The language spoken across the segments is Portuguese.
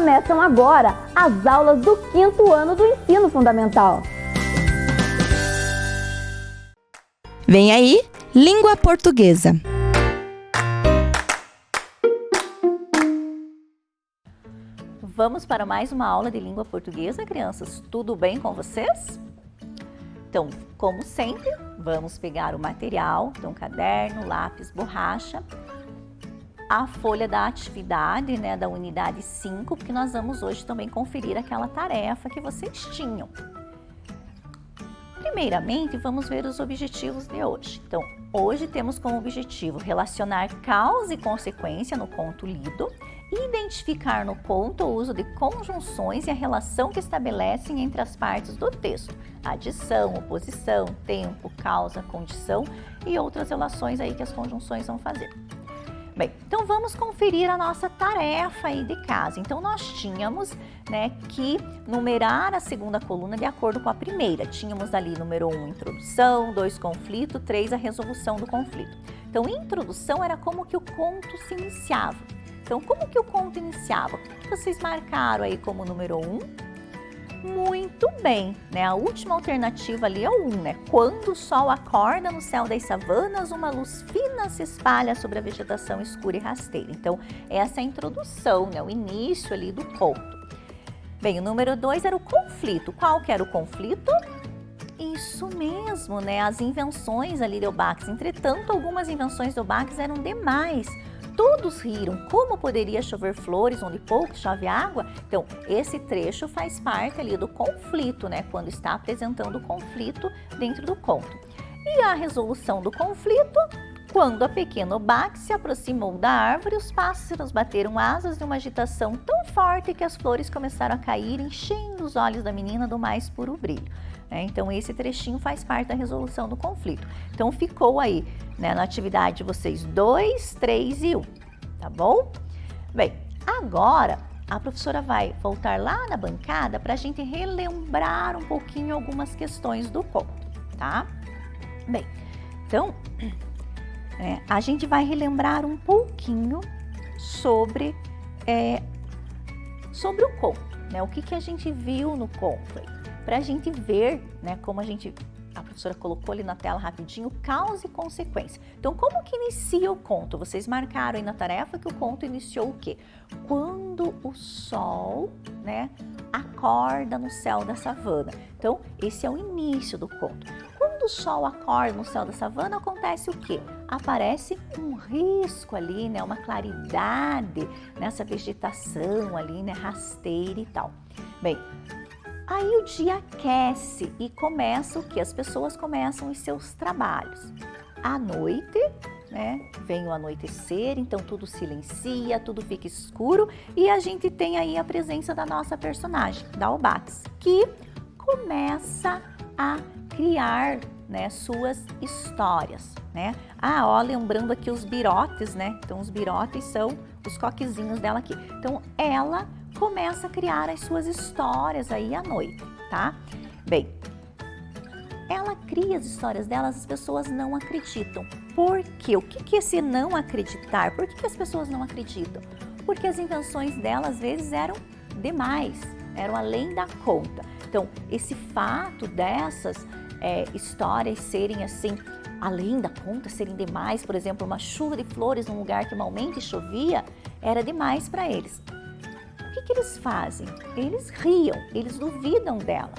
Começam agora as aulas do 5º ano do Ensino Fundamental. Vem aí, Língua Portuguesa. Vamos para mais uma aula de língua portuguesa, crianças? Tudo bem com vocês? Então, como sempre, vamos pegar o material, então caderno, lápis, borracha, a folha da atividade, né, da unidade 5, porque nós vamos hoje também conferir aquela tarefa que vocês tinham. Primeiramente, vamos ver os objetivos de hoje. Então, hoje temos como objetivo relacionar causa e consequência no conto lido, identificar no conto o uso de conjunções e a relação que estabelecem entre as partes do texto, adição, oposição, tempo, causa, condição e outras relações aí que as conjunções vão fazer. Bem, então vamos conferir a nossa tarefa aí de casa. Então nós tínhamos, né, que numerar a segunda coluna de acordo com a primeira. Tínhamos ali número 1, introdução, 2, conflito, 3, a resolução do conflito. Então, introdução era como que o conto se iniciava. Então, como que o conto iniciava? O que vocês marcaram aí como número 1? Muito bem, né? A última alternativa ali é o 1, né? Quando o sol acorda no céu das savanas, uma luz fina se espalha sobre a vegetação escura e rasteira. Então, essa é a introdução, né? O início ali do conto. Bem, o número 2 era o conflito. Qual que era o conflito? Isso mesmo, né? As invenções ali de Eubaques. Entretanto, algumas invenções de Eubaques eram demais. Todos riram. Como poderia chover flores onde pouco chove água? Então, esse trecho faz parte ali do conflito, né? Quando está apresentando o conflito dentro do conto. E a resolução do conflito? Quando a pequena Eubaque se aproximou da árvore, os pássaros bateram asas de uma agitação tão forte que as flores começaram a cair, enchendo os olhos da menina do mais puro brilho. Então, esse trechinho faz parte da resolução do conflito. Então, ficou aí, né, na atividade de vocês 2, 3 e 1, tá bom? Bem, agora a professora vai voltar lá na bancada para a gente relembrar um pouquinho algumas questões do conto, tá? Bem, então, a gente vai relembrar um pouquinho sobre o conto, né? O que a gente viu no conto aí. Para a gente ver, né, como a professora colocou ali na tela rapidinho, causa e consequência. Então, como que inicia o conto? Vocês marcaram aí na tarefa que o conto iniciou o quê? Quando o sol, né, acorda no céu da savana. Então, esse é o início do conto. Quando o sol acorda no céu da savana, acontece o quê? Aparece um risco ali, né, uma claridade nessa vegetação ali, né, rasteira e tal. Bem, aí o dia aquece e começa o que? As pessoas começam os seus trabalhos. À noite, né, vem o anoitecer, então tudo silencia, tudo fica escuro e a gente tem aí a presença da nossa personagem, da Eubaques, que começa a criar, né, suas histórias, né? Lembrando aqui os birotes, né? Então os birotes são os coquezinhos dela aqui. Então ela começa a criar as suas histórias aí à noite, tá? Bem, ela cria as histórias dela, as pessoas não acreditam. Por quê? O que é esse não acreditar? Por que as pessoas não acreditam? Porque as invenções dela, às vezes, eram demais, eram além da conta. Então, esse fato dessas histórias serem assim, além da conta, serem demais, por exemplo, uma chuva de flores num lugar que malmente chovia, era demais para eles. O que eles fazem? Eles riam, eles duvidam dela.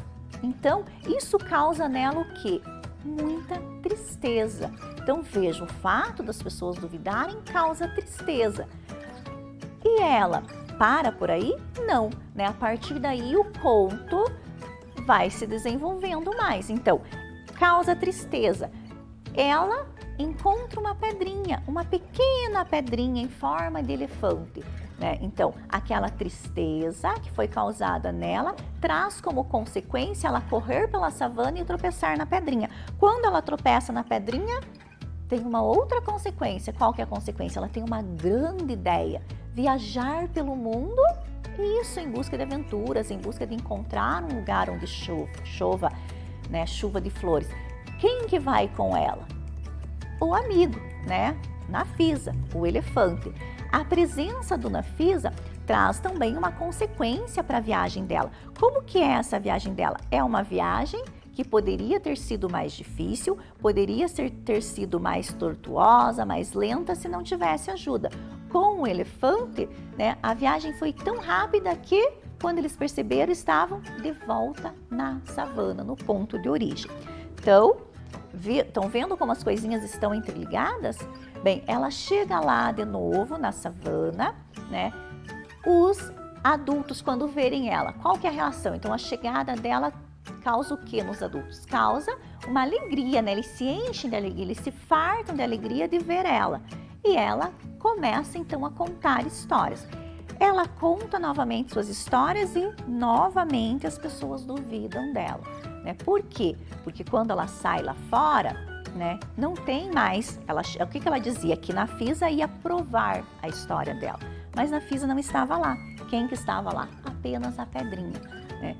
Então, isso causa nela o quê? Muita tristeza. Então, veja, o fato das pessoas duvidarem causa tristeza. E ela para por aí? Não, né? A partir daí o conto vai se desenvolvendo mais. Então, causa tristeza. Ela encontra uma pedrinha, uma pequena pedrinha em forma de elefante, né? Então, aquela tristeza que foi causada nela traz como consequência ela correr pela savana e tropeçar na pedrinha. Quando ela tropeça na pedrinha, tem uma outra consequência. Qual que é a consequência? Ela tem uma grande ideia, viajar pelo mundo, isso em busca de aventuras, em busca de encontrar um lugar onde chova, né, chuva de flores. Quem que vai com ela? O amigo, né? Nafisa, o elefante. A presença do Nafisa traz também uma consequência para a viagem dela. Como que é essa viagem dela? É uma viagem que poderia ter sido mais difícil, poderia ter sido mais tortuosa, mais lenta se não tivesse ajuda. Com o elefante, né, a viagem foi tão rápida que, quando eles perceberam, estavam de volta na savana, no ponto de origem. Então, estão vendo como as coisinhas estão interligadas? Bem, ela chega lá de novo na savana, né? Os adultos, quando verem ela, qual que é a reação? Então, a chegada dela causa o que nos adultos? Causa uma alegria, né? Eles se enchem de alegria, eles se fartam de alegria de ver ela. E ela começa, então, a contar histórias. Ela conta novamente suas histórias e, novamente, as pessoas duvidam dela, né? Por quê? Porque quando ela sai lá fora, né, não tem mais... o que ela dizia? Que Nafisa ia provar a história dela. Mas Nafisa não estava lá. Quem que estava lá? Apenas a pedrinha, né?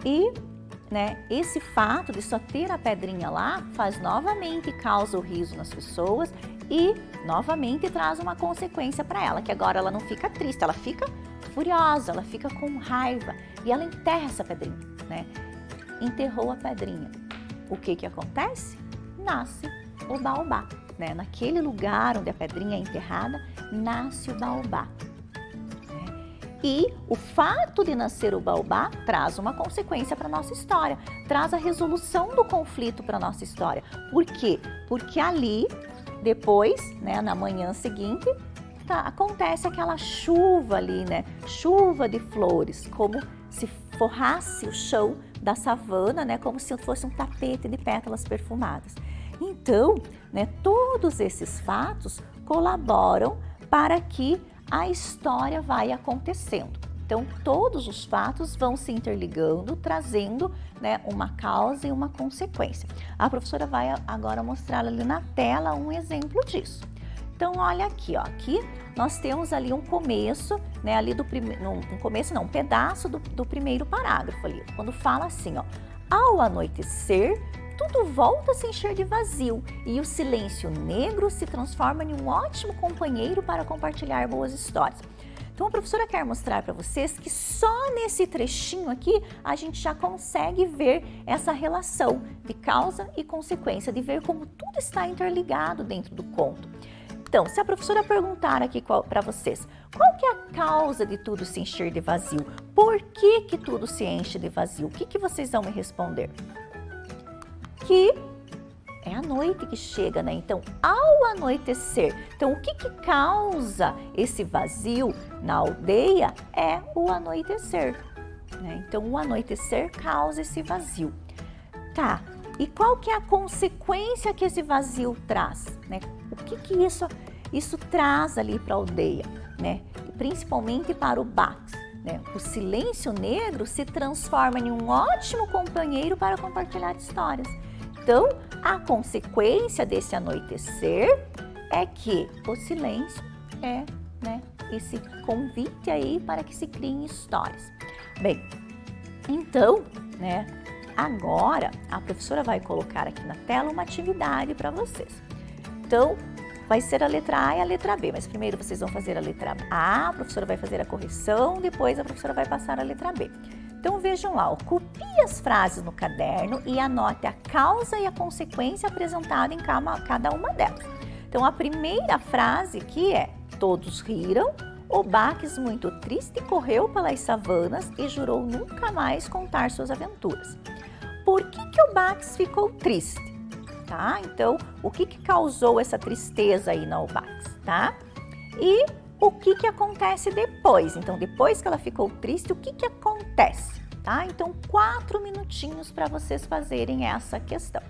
E, né, esse fato de só ter a pedrinha lá faz novamente, causa o riso nas pessoas e novamente traz uma consequência para ela, que agora ela não fica triste, ela fica furiosa, ela fica com raiva e ela enterra essa pedrinha, né? Enterrou a pedrinha. O que que acontece? Nasce o baobá, né? Naquele lugar onde a pedrinha é enterrada, nasce o baobá. E o fato de nascer o baobá traz uma consequência para a nossa história, traz a resolução do conflito para a nossa história. Por quê? Porque ali, depois, né, na manhã seguinte, acontece aquela chuva ali, né? Chuva de flores, como se forrasse o chão da savana, né? Como se fosse um tapete de pétalas perfumadas. Então, né, todos esses fatos colaboram para que a história vai acontecendo. Então, todos os fatos vão se interligando, trazendo, né, uma causa e uma consequência. A professora vai agora mostrar ali na tela um exemplo disso. Então, olha aqui, ó, aqui nós temos ali um começo, né, ali um pedaço do primeiro parágrafo ali, quando fala assim, ó, ao anoitecer, tudo volta a se encher de vazio e o silêncio negro se transforma em um ótimo companheiro para compartilhar boas histórias. Então a professora quer mostrar para vocês que só nesse trechinho aqui a gente já consegue ver essa relação de causa e consequência, de ver como tudo está interligado dentro do conto. Então, se a professora perguntar aqui para vocês, qual que é a causa de tudo se encher de vazio? Por que que tudo se enche de vazio? O que que vocês vão me responder? Que é a noite que chega, né? Então, ao anoitecer, então o que que causa esse vazio na aldeia é o anoitecer, né? Então, o anoitecer causa esse vazio. Tá, e qual que é a consequência que esse vazio traz, né? O que que isso traz ali para a aldeia, né? Principalmente para o Bax, né? O silêncio negro se transforma em um ótimo companheiro para compartilhar histórias. Então, a consequência desse anoitecer é que o silêncio é, né, esse convite aí para que se criem histórias. Bem, então, né, agora a professora vai colocar aqui na tela uma atividade para vocês. Então, vai ser a letra A e a letra B, mas primeiro vocês vão fazer a letra A, a professora vai fazer a correção, depois a professora vai passar a letra B. Então vejam lá, copie as frases no caderno e anote a causa e a consequência apresentada em cada uma delas. Então a primeira frase aqui é: todos riram, o Bax, muito triste, correu pelas savanas e jurou nunca mais contar suas aventuras. Por que o Bax ficou triste? Tá? Então, o que causou essa tristeza aí no Bax, tá? E o que acontece depois? Então, depois que ela ficou triste, o que acontece? Tá? Então, 4 minutinhos para vocês fazerem essa questão.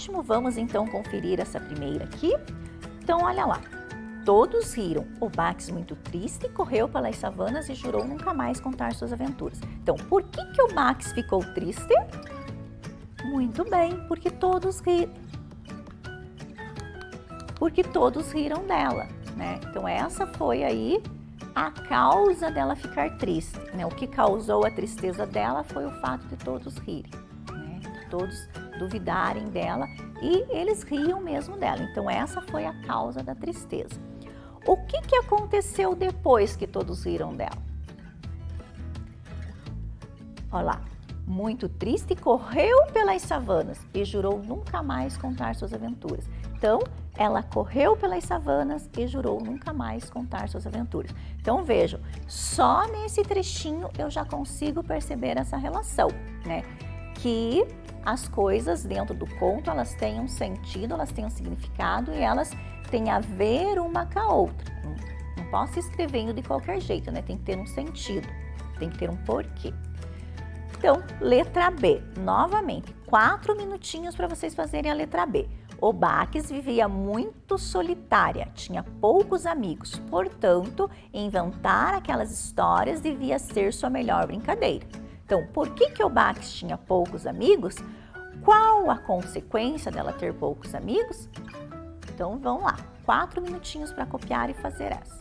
Ótimo, vamos então conferir essa primeira aqui. Então, olha lá. Todos riram. O Bax, muito triste, correu pelas savanas e jurou nunca mais contar suas aventuras. Então, por que o Bax ficou triste? Muito bem, porque todos riram dela, né? Então, essa foi aí a causa dela ficar triste, né? O que causou a tristeza dela foi o fato de todos rirem, né? Todos duvidarem dela e eles riam mesmo dela. Então, essa foi a causa da tristeza. O que aconteceu depois que todos riram dela? Olha lá, muito triste, correu pelas savanas e jurou nunca mais contar suas aventuras. Então, ela correu pelas savanas e jurou nunca mais contar suas aventuras. Então, vejam, só nesse trechinho eu já consigo perceber essa relação, né? Que as coisas dentro do conto, elas têm um sentido, elas têm um significado e elas têm a ver uma com a outra. Não posso ir escrevendo de qualquer jeito, né? Tem que ter um sentido, tem que ter um porquê. Então, letra B. Novamente, 4 minutinhos para vocês fazerem a letra B. O Bax vivia muito solitária, tinha poucos amigos, portanto, inventar aquelas histórias devia ser sua melhor brincadeira. Então, por que o Bax tinha poucos amigos? Qual a consequência dela ter poucos amigos? Então, vamos lá, 4 minutinhos para copiar e fazer essa.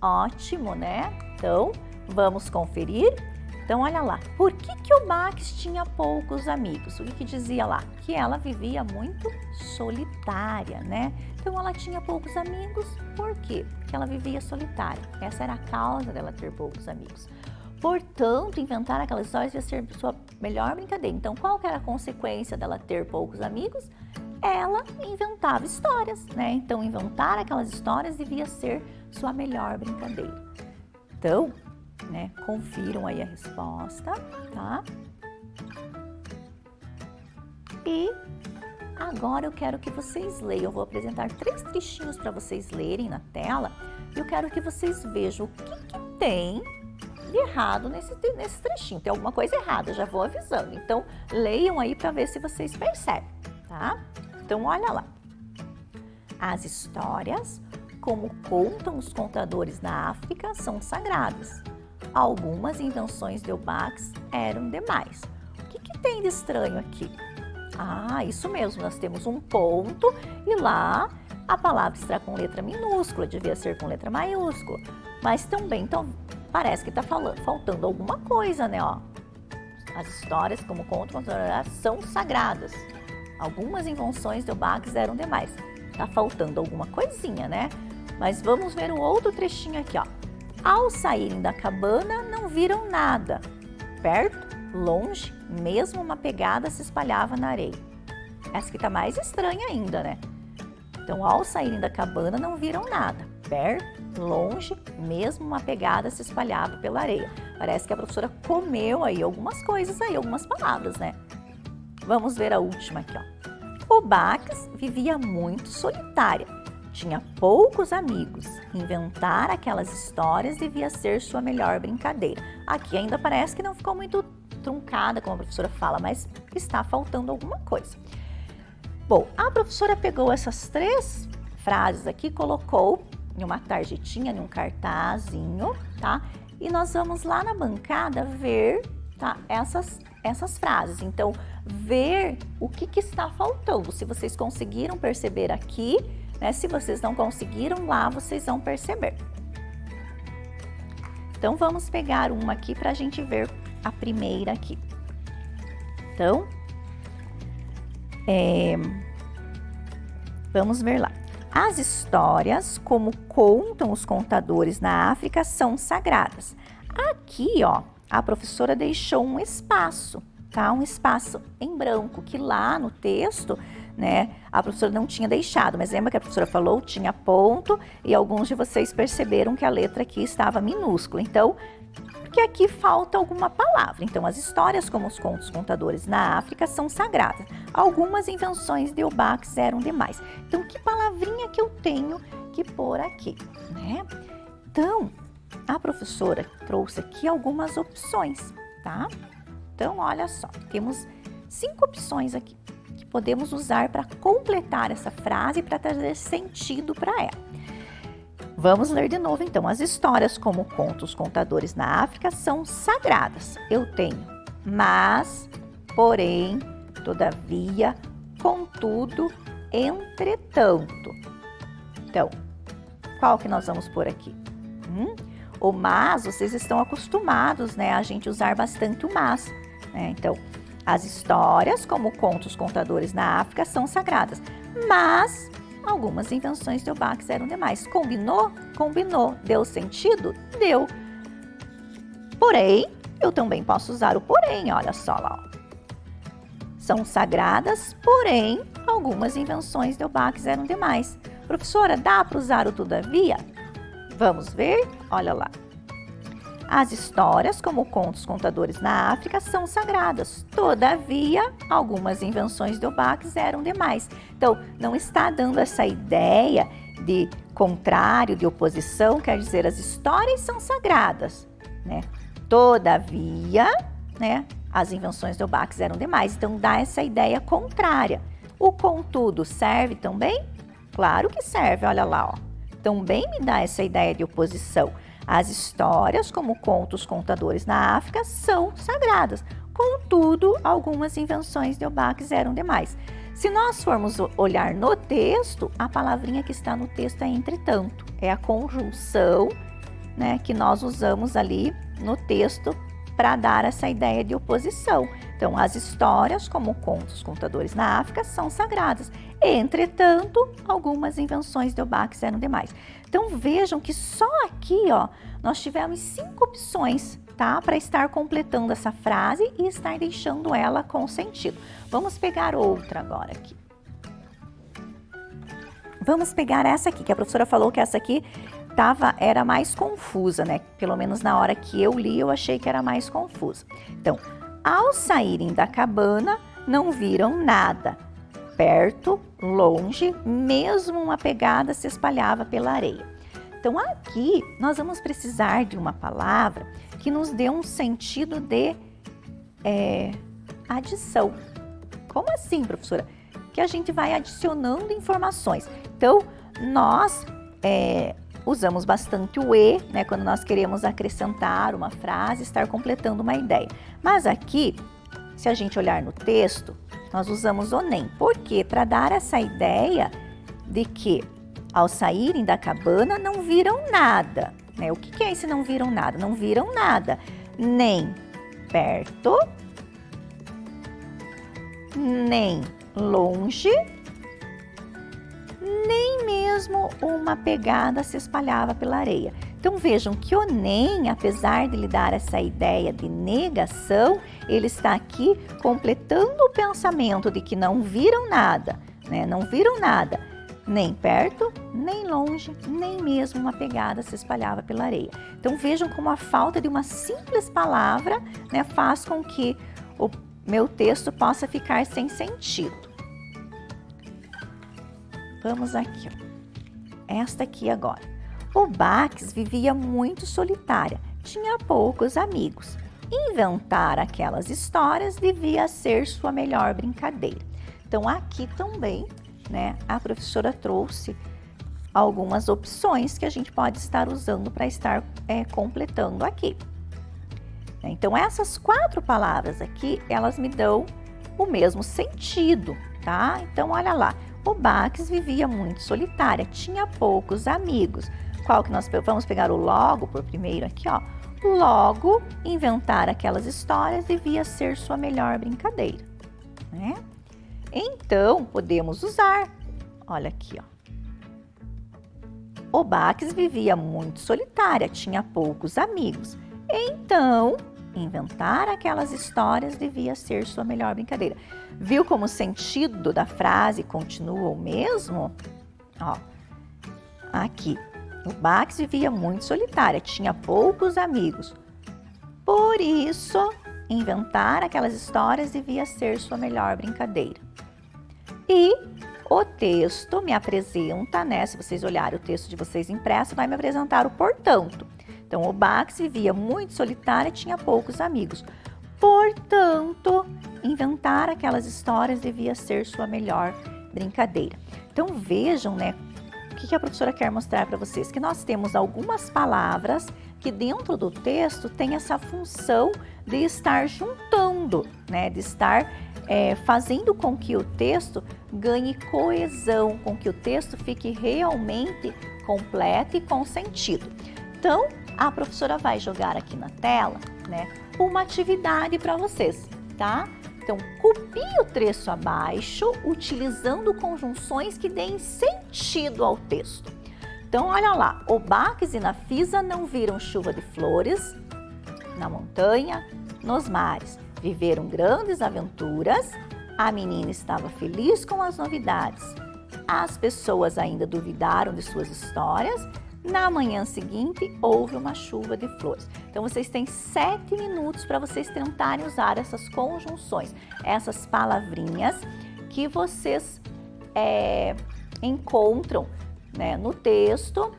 Ótimo, né? Então, vamos conferir. Então, olha lá. Por que o Bax tinha poucos amigos? O que dizia lá? Que ela vivia muito solitária, né? Então, ela tinha poucos amigos. Por quê? Porque ela vivia solitária. Essa era a causa dela ter poucos amigos. Portanto, inventar aquelas histórias ia ser sua melhor brincadeira. Então, qual que era a consequência dela ter poucos amigos? Ela inventava histórias, né? Então, inventar aquelas histórias devia ser sua melhor brincadeira. Então, né, confiram aí a resposta, tá? E agora eu quero que vocês leiam. Eu vou apresentar 3 trechinhos para vocês lerem na tela. Eu quero que vocês vejam o que tem de errado nesse trechinho. Tem alguma coisa errada, já vou avisando. Então, leiam aí para ver se vocês percebem, tá? Então, olha lá. As histórias, como contam os contadores na África, são sagradas. Algumas invenções de Bax eram demais. O que tem de estranho aqui? Ah, isso mesmo, nós temos um ponto e lá a palavra está com letra minúscula, devia ser com letra maiúscula. Mas também parece que está faltando alguma coisa, né? Ó, as histórias, como contam, são sagradas. Algumas invenções de Bax eram demais. Tá faltando alguma coisinha, né? Mas vamos ver um outro trechinho aqui, ó. Ao saírem da cabana, não viram nada. Perto, longe, mesmo uma pegada se espalhava na areia. Essa aqui tá mais estranha ainda, né? Então, ao saírem da cabana, não viram nada. Perto, longe, mesmo uma pegada se espalhava pela areia. Parece que a professora comeu aí algumas coisas aí, algumas palavras, né? Vamos ver a última aqui, ó. O Bax vivia muito solitária. Tinha poucos amigos. Inventar aquelas histórias devia ser sua melhor brincadeira. Aqui ainda parece que não ficou muito truncada, como a professora fala, mas está faltando alguma coisa. Bom, a professora pegou essas 3 frases aqui, colocou em uma tarjetinha, em um cartazinho, tá? E nós vamos lá na bancada ver, tá, essas frases. Então, ver o que está faltando. Se vocês conseguiram perceber aqui, né? Se vocês não conseguiram lá, vocês vão perceber. Então, vamos pegar uma aqui para a gente ver a primeira aqui. Então, vamos ver lá. As histórias, como contam os contadores na África, são sagradas. Aqui, ó, a professora deixou um espaço, tá? Um espaço em branco, que lá no texto, né, a professora não tinha deixado, mas lembra que a professora falou, tinha ponto, e alguns de vocês perceberam que a letra aqui estava minúscula. Então, porque aqui falta alguma palavra. Então, as histórias, como os contos contadores na África, são sagradas. Algumas invenções de Bax eram demais. Então, que palavrinha que eu tenho que pôr aqui, né? Então, a professora trouxe aqui algumas opções, tá? Então, olha só, temos 5 opções aqui que podemos usar para completar essa frase, para trazer sentido para ela. Vamos ler de novo, então. As histórias, como contos contadores na África, são sagradas. Eu tenho mas, porém, todavia, contudo, entretanto. Então, qual que nós vamos pôr aqui? O mas, vocês estão acostumados, né, a gente usar bastante o mas, né? Então, as histórias, como contos contadores na África, são sagradas, mas algumas invenções de Bax eram demais. Combinou? Combinou. Deu sentido? Deu. Porém, eu também posso usar o porém, olha só lá. Ó. São sagradas, porém, algumas invenções de Bax eram demais. Professora, dá para usar o todavia? Vamos ver? Olha lá. As histórias, como contos contadores na África, são sagradas. Todavia, algumas invenções de Bax eram demais. Então, não está dando essa ideia de contrário, de oposição, quer dizer, as histórias são sagradas, né? Todavia, né, as invenções de Bax eram demais. Então, dá essa ideia contrária. O contudo serve também? Claro que serve, olha lá, ó. Também me dá essa ideia de oposição. As histórias, como contos contadores na África, são sagradas. Contudo, algumas invenções de Bax eram demais. Se nós formos olhar no texto, a palavrinha que está no texto é entretanto. É a conjunção né, que nós usamos ali no texto para dar essa ideia de oposição. Então, as histórias, como contos contadores na África, são sagradas. Entretanto, algumas invenções de Obaques eram demais. Então, vejam que só aqui, ó, nós tivemos 5 opções, tá, para estar completando essa frase e estar deixando ela com sentido. Vamos pegar outra agora aqui. Vamos pegar essa aqui, que a professora falou que essa aqui era mais confusa, né? Pelo menos na hora que eu li, eu achei que era mais confusa. Então, ao saírem da cabana, não viram nada. Perto, longe, mesmo uma pegada se espalhava pela areia. Então, aqui, nós vamos precisar de uma palavra que nos dê um sentido de adição. Como assim, professora? Que a gente vai adicionando informações. Então, nós usamos bastante o e, né, quando nós queremos acrescentar uma frase, estar completando uma ideia. Mas aqui, se a gente olhar no texto, nós usamos o nem. Por quê? Para dar essa ideia de que, ao saírem da cabana, não viram nada. Né? O que é esse não viram nada? Não viram nada, nem perto, nem longe, nem mesmo uma pegada se espalhava pela areia. Então vejam que o nem, apesar de lhe dar essa ideia de negação, ele está aqui completando o pensamento de que não viram nada, né? Não viram nada, nem perto, nem longe, nem mesmo uma pegada se espalhava pela areia. Então vejam como a falta de uma simples palavra, né, faz com que o meu texto possa ficar sem sentido. Vamos aqui, ó. Esta aqui agora. Obaques vivia muito solitária, tinha poucos amigos. Inventar aquelas histórias devia ser sua melhor brincadeira. Então, aqui também, né, a professora trouxe algumas opções que a gente pode estar usando para estar completando aqui. Então, essas 4 palavras aqui, elas me dão o mesmo sentido, tá? Então, olha lá. Obaques vivia muito solitária, tinha poucos amigos. Qual que nós vamos pegar o logo por primeiro aqui, ó. Logo, inventar aquelas histórias devia ser sua melhor brincadeira, né? Então, podemos usar, olha aqui, ó. Obaques vivia muito solitária, tinha poucos amigos. Então, inventar aquelas histórias devia ser sua melhor brincadeira. Viu como o sentido da frase continua o mesmo? Ó, aqui. Obaques vivia muito solitária, tinha poucos amigos. Por isso, inventar aquelas histórias devia ser sua melhor brincadeira. E o texto me apresenta, né? Se vocês olharem o texto de vocês impresso, vai me apresentar o portanto. Então, Obaques vivia muito solitária e tinha poucos amigos. Portanto, inventar aquelas histórias devia ser sua melhor brincadeira. Então, vejam, né? O que a professora quer mostrar para vocês? Que nós temos algumas palavras que dentro do texto tem essa função de estar juntando, né? De estar fazendo com que o texto ganhe coesão, com que o texto fique realmente completo e com sentido. Então, a professora vai jogar aqui na tela, né, uma atividade para vocês, tá? Então, copie o trecho abaixo, utilizando conjunções que deem sentido ao texto. Então, olha lá, Obaques e Nafisa não viram chuva de flores na montanha, nos mares. Viveram grandes aventuras, a menina estava feliz com as novidades. As pessoas ainda duvidaram de suas histórias. Na manhã seguinte, houve uma chuva de flores. Então, vocês têm 7 minutos para vocês tentarem usar essas conjunções, essas palavrinhas que vocês encontram, né, no texto,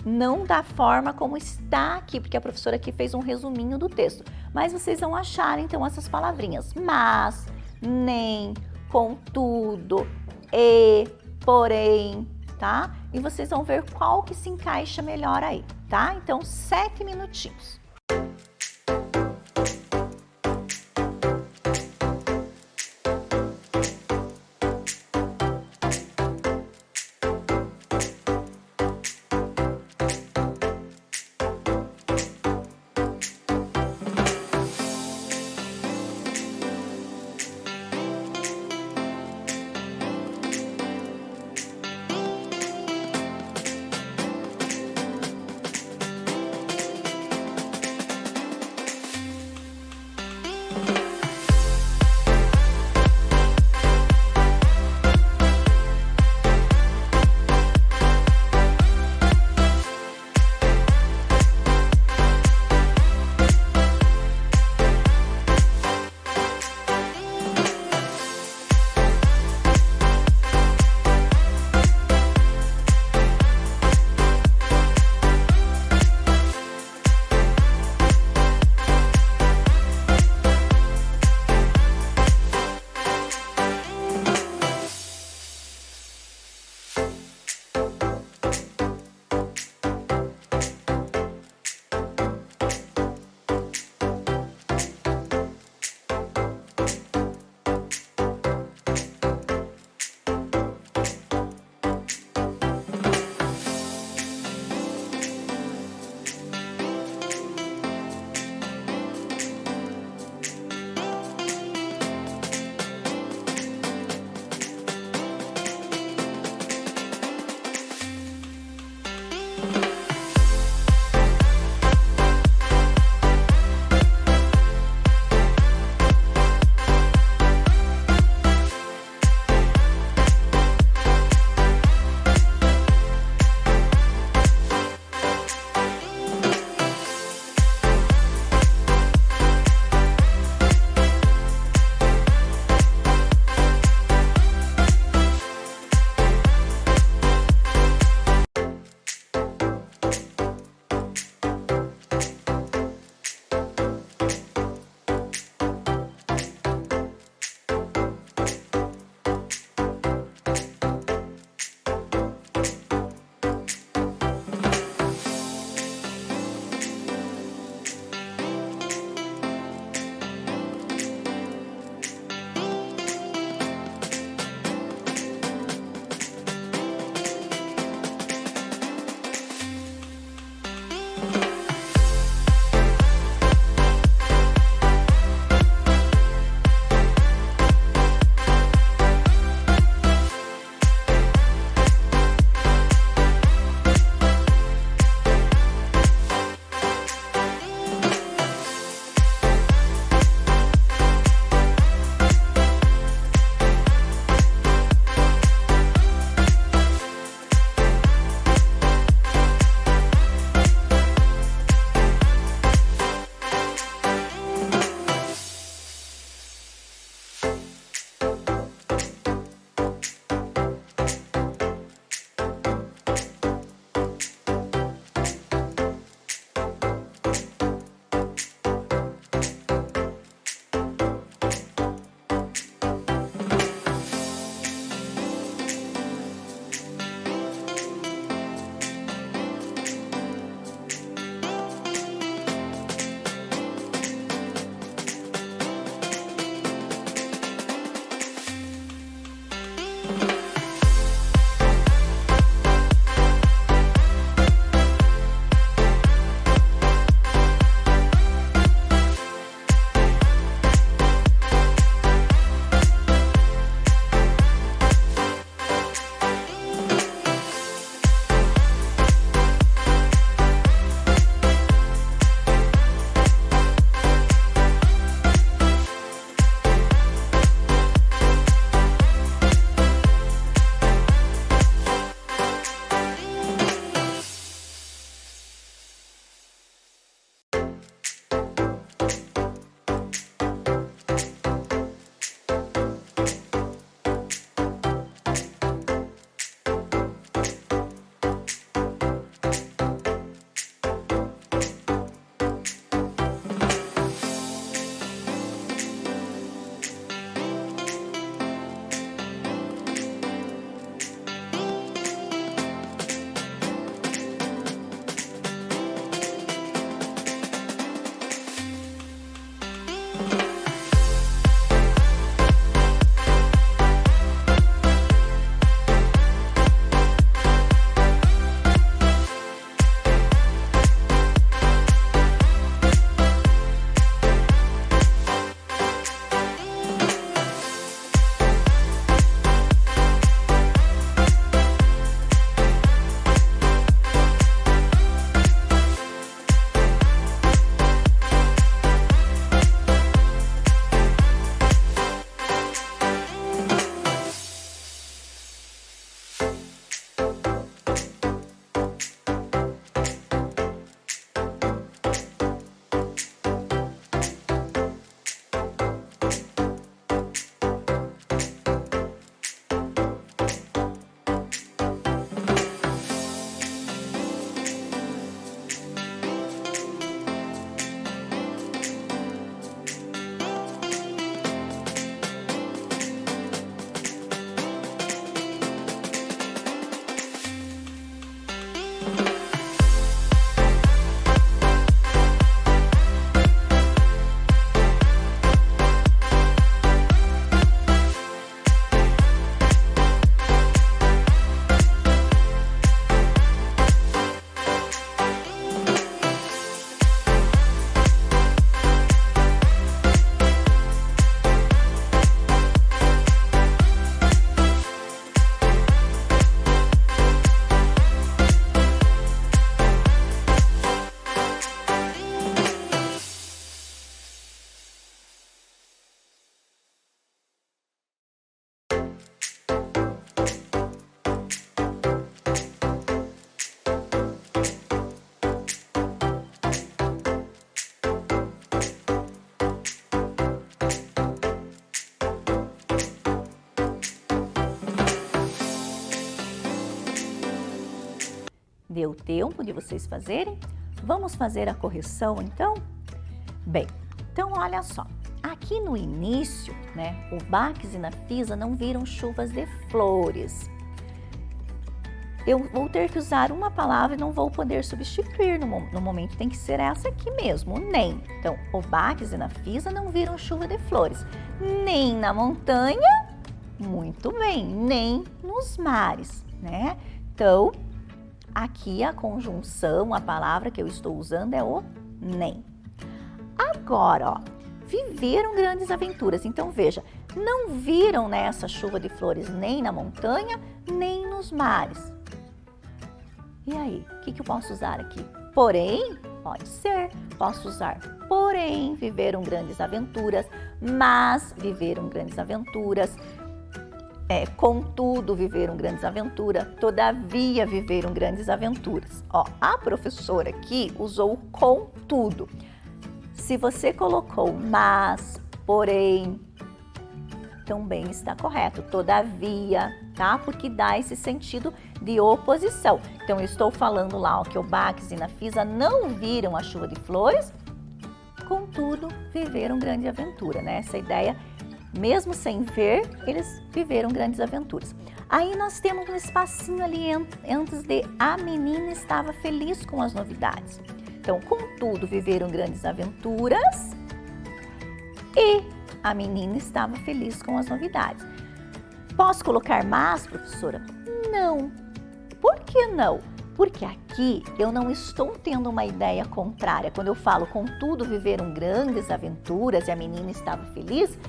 não da forma como está aqui, porque a professora aqui fez um resuminho do texto. Mas vocês vão achar, então, essas palavrinhas. Mas, nem, contudo, e, porém, tá? E vocês vão ver qual que se encaixa melhor aí, tá? Então, 7 minutinhos. Deu tempo de vocês fazerem? Vamos fazer a correção, então? Bem, então olha só. Aqui no início, né, o Baques e Nafisa não viram chuvas de flores. Eu vou ter que usar uma palavra e não vou poder substituir no momento, tem que ser essa aqui mesmo, nem. Então, o Baques e Nafisa não viram chuva de flores, nem na montanha, muito bem, nem nos mares, né? Então, aqui a conjunção, a palavra que eu estou usando é o nem. Agora, ó, viveram grandes aventuras. Então, veja, não viram nessa chuva de flores nem na montanha, nem nos mares. E aí, o que eu posso usar aqui? Porém, pode ser. Posso usar porém, viveram grandes aventuras, mas viveram grandes aventuras. Contudo, viveram grandes aventuras, todavia viveram grandes aventuras. Ó, a professora aqui usou o contudo. Se você colocou mas, porém, também está correto. Todavia, tá? Porque dá esse sentido de oposição. Então, eu estou falando lá ó, que o Baques e Nafisa não viram a chuva de flores, contudo, viveram grande aventura, né? Essa ideia, mesmo sem ver, eles viveram grandes aventuras. Aí nós temos um espacinho ali antes de a menina estava feliz com as novidades. Então, contudo, viveram grandes aventuras e a menina estava feliz com as novidades. Posso colocar mas, professora? Não. Por que não? Porque aqui eu não estou tendo uma ideia contrária. Quando eu falo, contudo, viveram grandes aventuras e a menina estava feliz,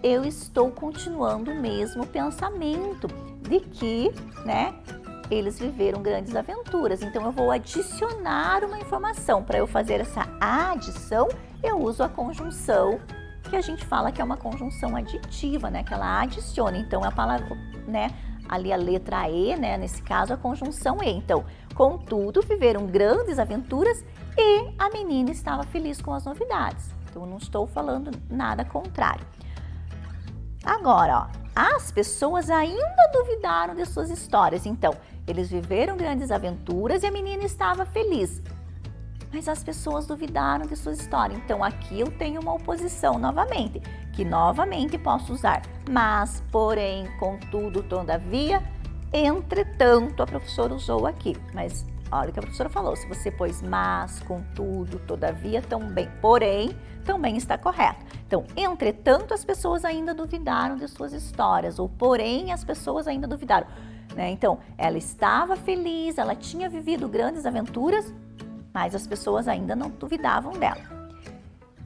eu estou continuando o mesmo pensamento de que, né, eles viveram grandes aventuras. Então, eu vou adicionar uma informação. Para eu fazer essa adição, eu uso a conjunção, que a gente fala que é uma conjunção aditiva, né, que ela adiciona. Então, a palavra, né, ali a letra E, né, nesse caso, a conjunção E. Então, contudo, viveram grandes aventuras e a menina estava feliz com as novidades. Então, eu não estou falando nada contrário. Agora, ó, as pessoas ainda duvidaram de suas histórias. Então, eles viveram grandes aventuras e a menina estava feliz. Mas as pessoas duvidaram de sua história. Então, aqui eu tenho uma oposição novamente, que novamente posso usar. Mas, porém, contudo, todavia, entretanto, a professora usou aqui. Mas, olha o que a professora falou. Se você pôs mas, contudo, todavia, também, porém, também está correto. Então, entretanto, as pessoas ainda duvidaram de suas histórias. Ou, porém, as pessoas ainda duvidaram. Né? Então, ela estava feliz, ela tinha vivido grandes aventuras, mas as pessoas ainda não duvidavam dela.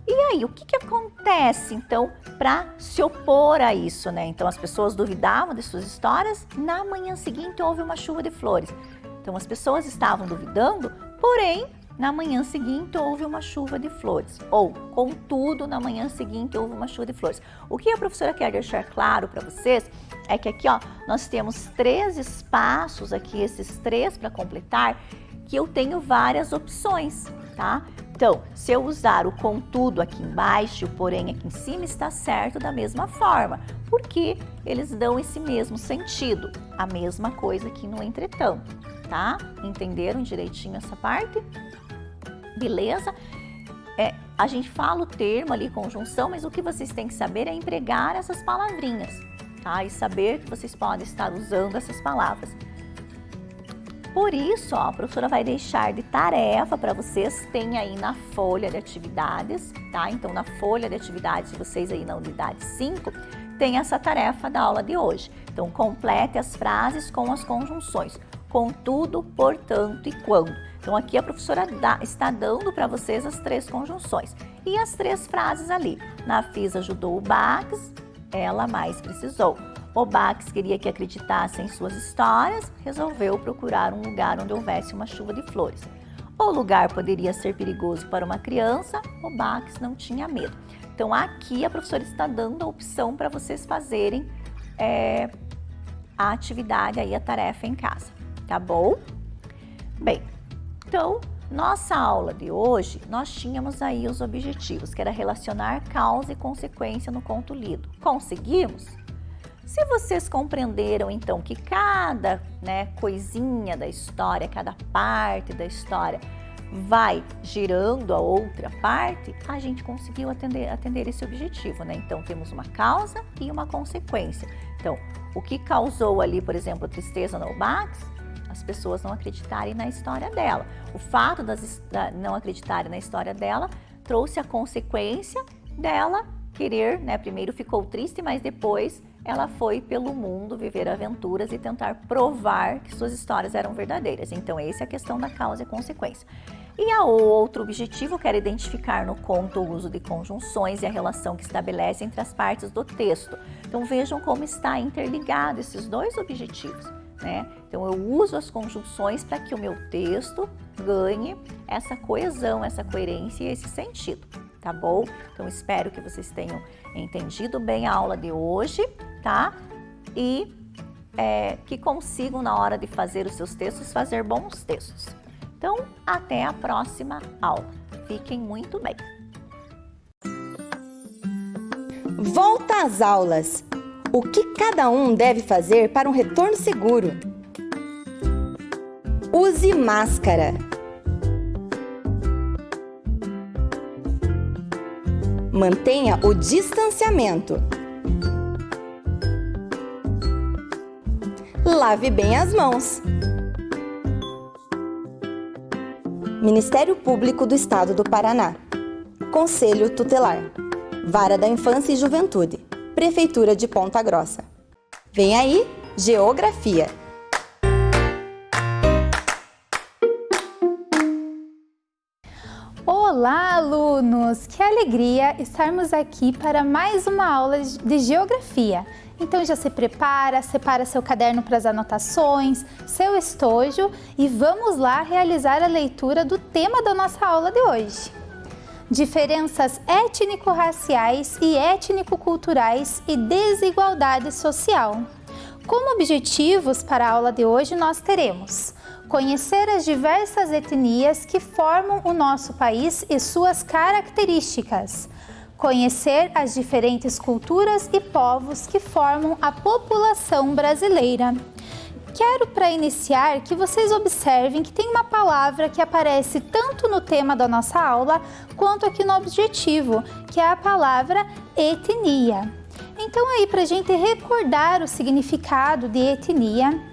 E aí, o que acontece, então, para se opor a isso, né? Então, as pessoas duvidavam de suas histórias, na manhã seguinte houve uma chuva de flores. Então, as pessoas estavam duvidando, porém, na manhã seguinte houve uma chuva de flores. Ou, contudo, na manhã seguinte houve uma chuva de flores. O que a professora quer deixar claro para vocês é que aqui, ó, nós temos 3 espaços aqui, esses 3 para completar, que eu tenho várias opções, tá? Então, se eu usar o contudo aqui embaixo e o porém aqui em cima, está certo da mesma forma, porque eles dão esse mesmo sentido, a mesma coisa aqui no entretanto, tá? Entenderam direitinho essa parte? Beleza? A gente fala o termo ali, conjunção, mas o que vocês têm que saber é empregar essas palavrinhas, tá? E saber que vocês podem estar usando essas palavras. Por isso, ó, a professora vai deixar de tarefa para vocês, tem aí na folha de atividades, tá? Então, na folha de atividades de vocês aí na unidade 5, tem essa tarefa da aula de hoje. Então, complete as frases com as conjunções, contudo, portanto e quando. Então, aqui a professora está dando para vocês as 3 conjunções. E as 3 frases ali. Nafisa ajudou o Baques, ela mais precisou. O Baques queria que acreditasse em suas histórias, resolveu procurar um lugar onde houvesse uma chuva de flores. O lugar poderia ser perigoso para uma criança, o Baques não tinha medo. Então, aqui a professora está dando a opção para vocês fazerem a atividade, aí, a tarefa em casa, tá bom? Bem, então, nossa aula de hoje, nós tínhamos aí os objetivos, que era relacionar causa e consequência no conto lido. Conseguimos? Se vocês compreenderam, então, que cada, né, coisinha da história, cada parte da história vai girando a outra parte, a gente conseguiu atender esse objetivo, né? Então, temos uma causa e uma consequência. Então, o que causou ali, por exemplo, a tristeza no Max, as pessoas não acreditarem na história dela. O fato das não acreditarem na história dela trouxe a consequência dela querer, né? Primeiro ficou triste, mas depois ela foi pelo mundo viver aventuras e tentar provar que suas histórias eram verdadeiras. Então, essa é a questão da causa e consequência. E o outro objetivo, que era identificar no conto o uso de conjunções e a relação que estabelece entre as partes do texto. Então, vejam como está interligado esses dois objetivos, né? Então, eu uso as conjunções para que o meu texto ganhe essa coesão, essa coerência e esse sentido, tá bom? Então, espero que vocês tenham entendido bem a aula de hoje, tá? E que consigam, na hora de fazer os seus textos, fazer bons textos. Então, até a próxima aula. Fiquem muito bem. Volta às aulas. O que cada um deve fazer para um retorno seguro? Use máscara. Mantenha o distanciamento. Lave bem as mãos. Ministério Público do Estado do Paraná. Conselho Tutelar. Vara da Infância e Juventude. Prefeitura de Ponta Grossa. Vem aí, Geografia. Olá, alunos! Que alegria estarmos aqui para mais uma aula de Geografia. Então já se prepara, separa seu caderno para as anotações, seu estojo e vamos lá realizar a leitura do tema da nossa aula de hoje. Diferenças étnico-raciais e étnico-culturais e desigualdade social. Como objetivos para a aula de hoje nós teremos: conhecer as diversas etnias que formam o nosso país e suas características. Conhecer as diferentes culturas e povos que formam a população brasileira. Quero, para iniciar, que vocês observem que tem uma palavra que aparece tanto no tema da nossa aula, quanto aqui no objetivo, que é a palavra etnia. Então aí, para a gente recordar o significado de etnia,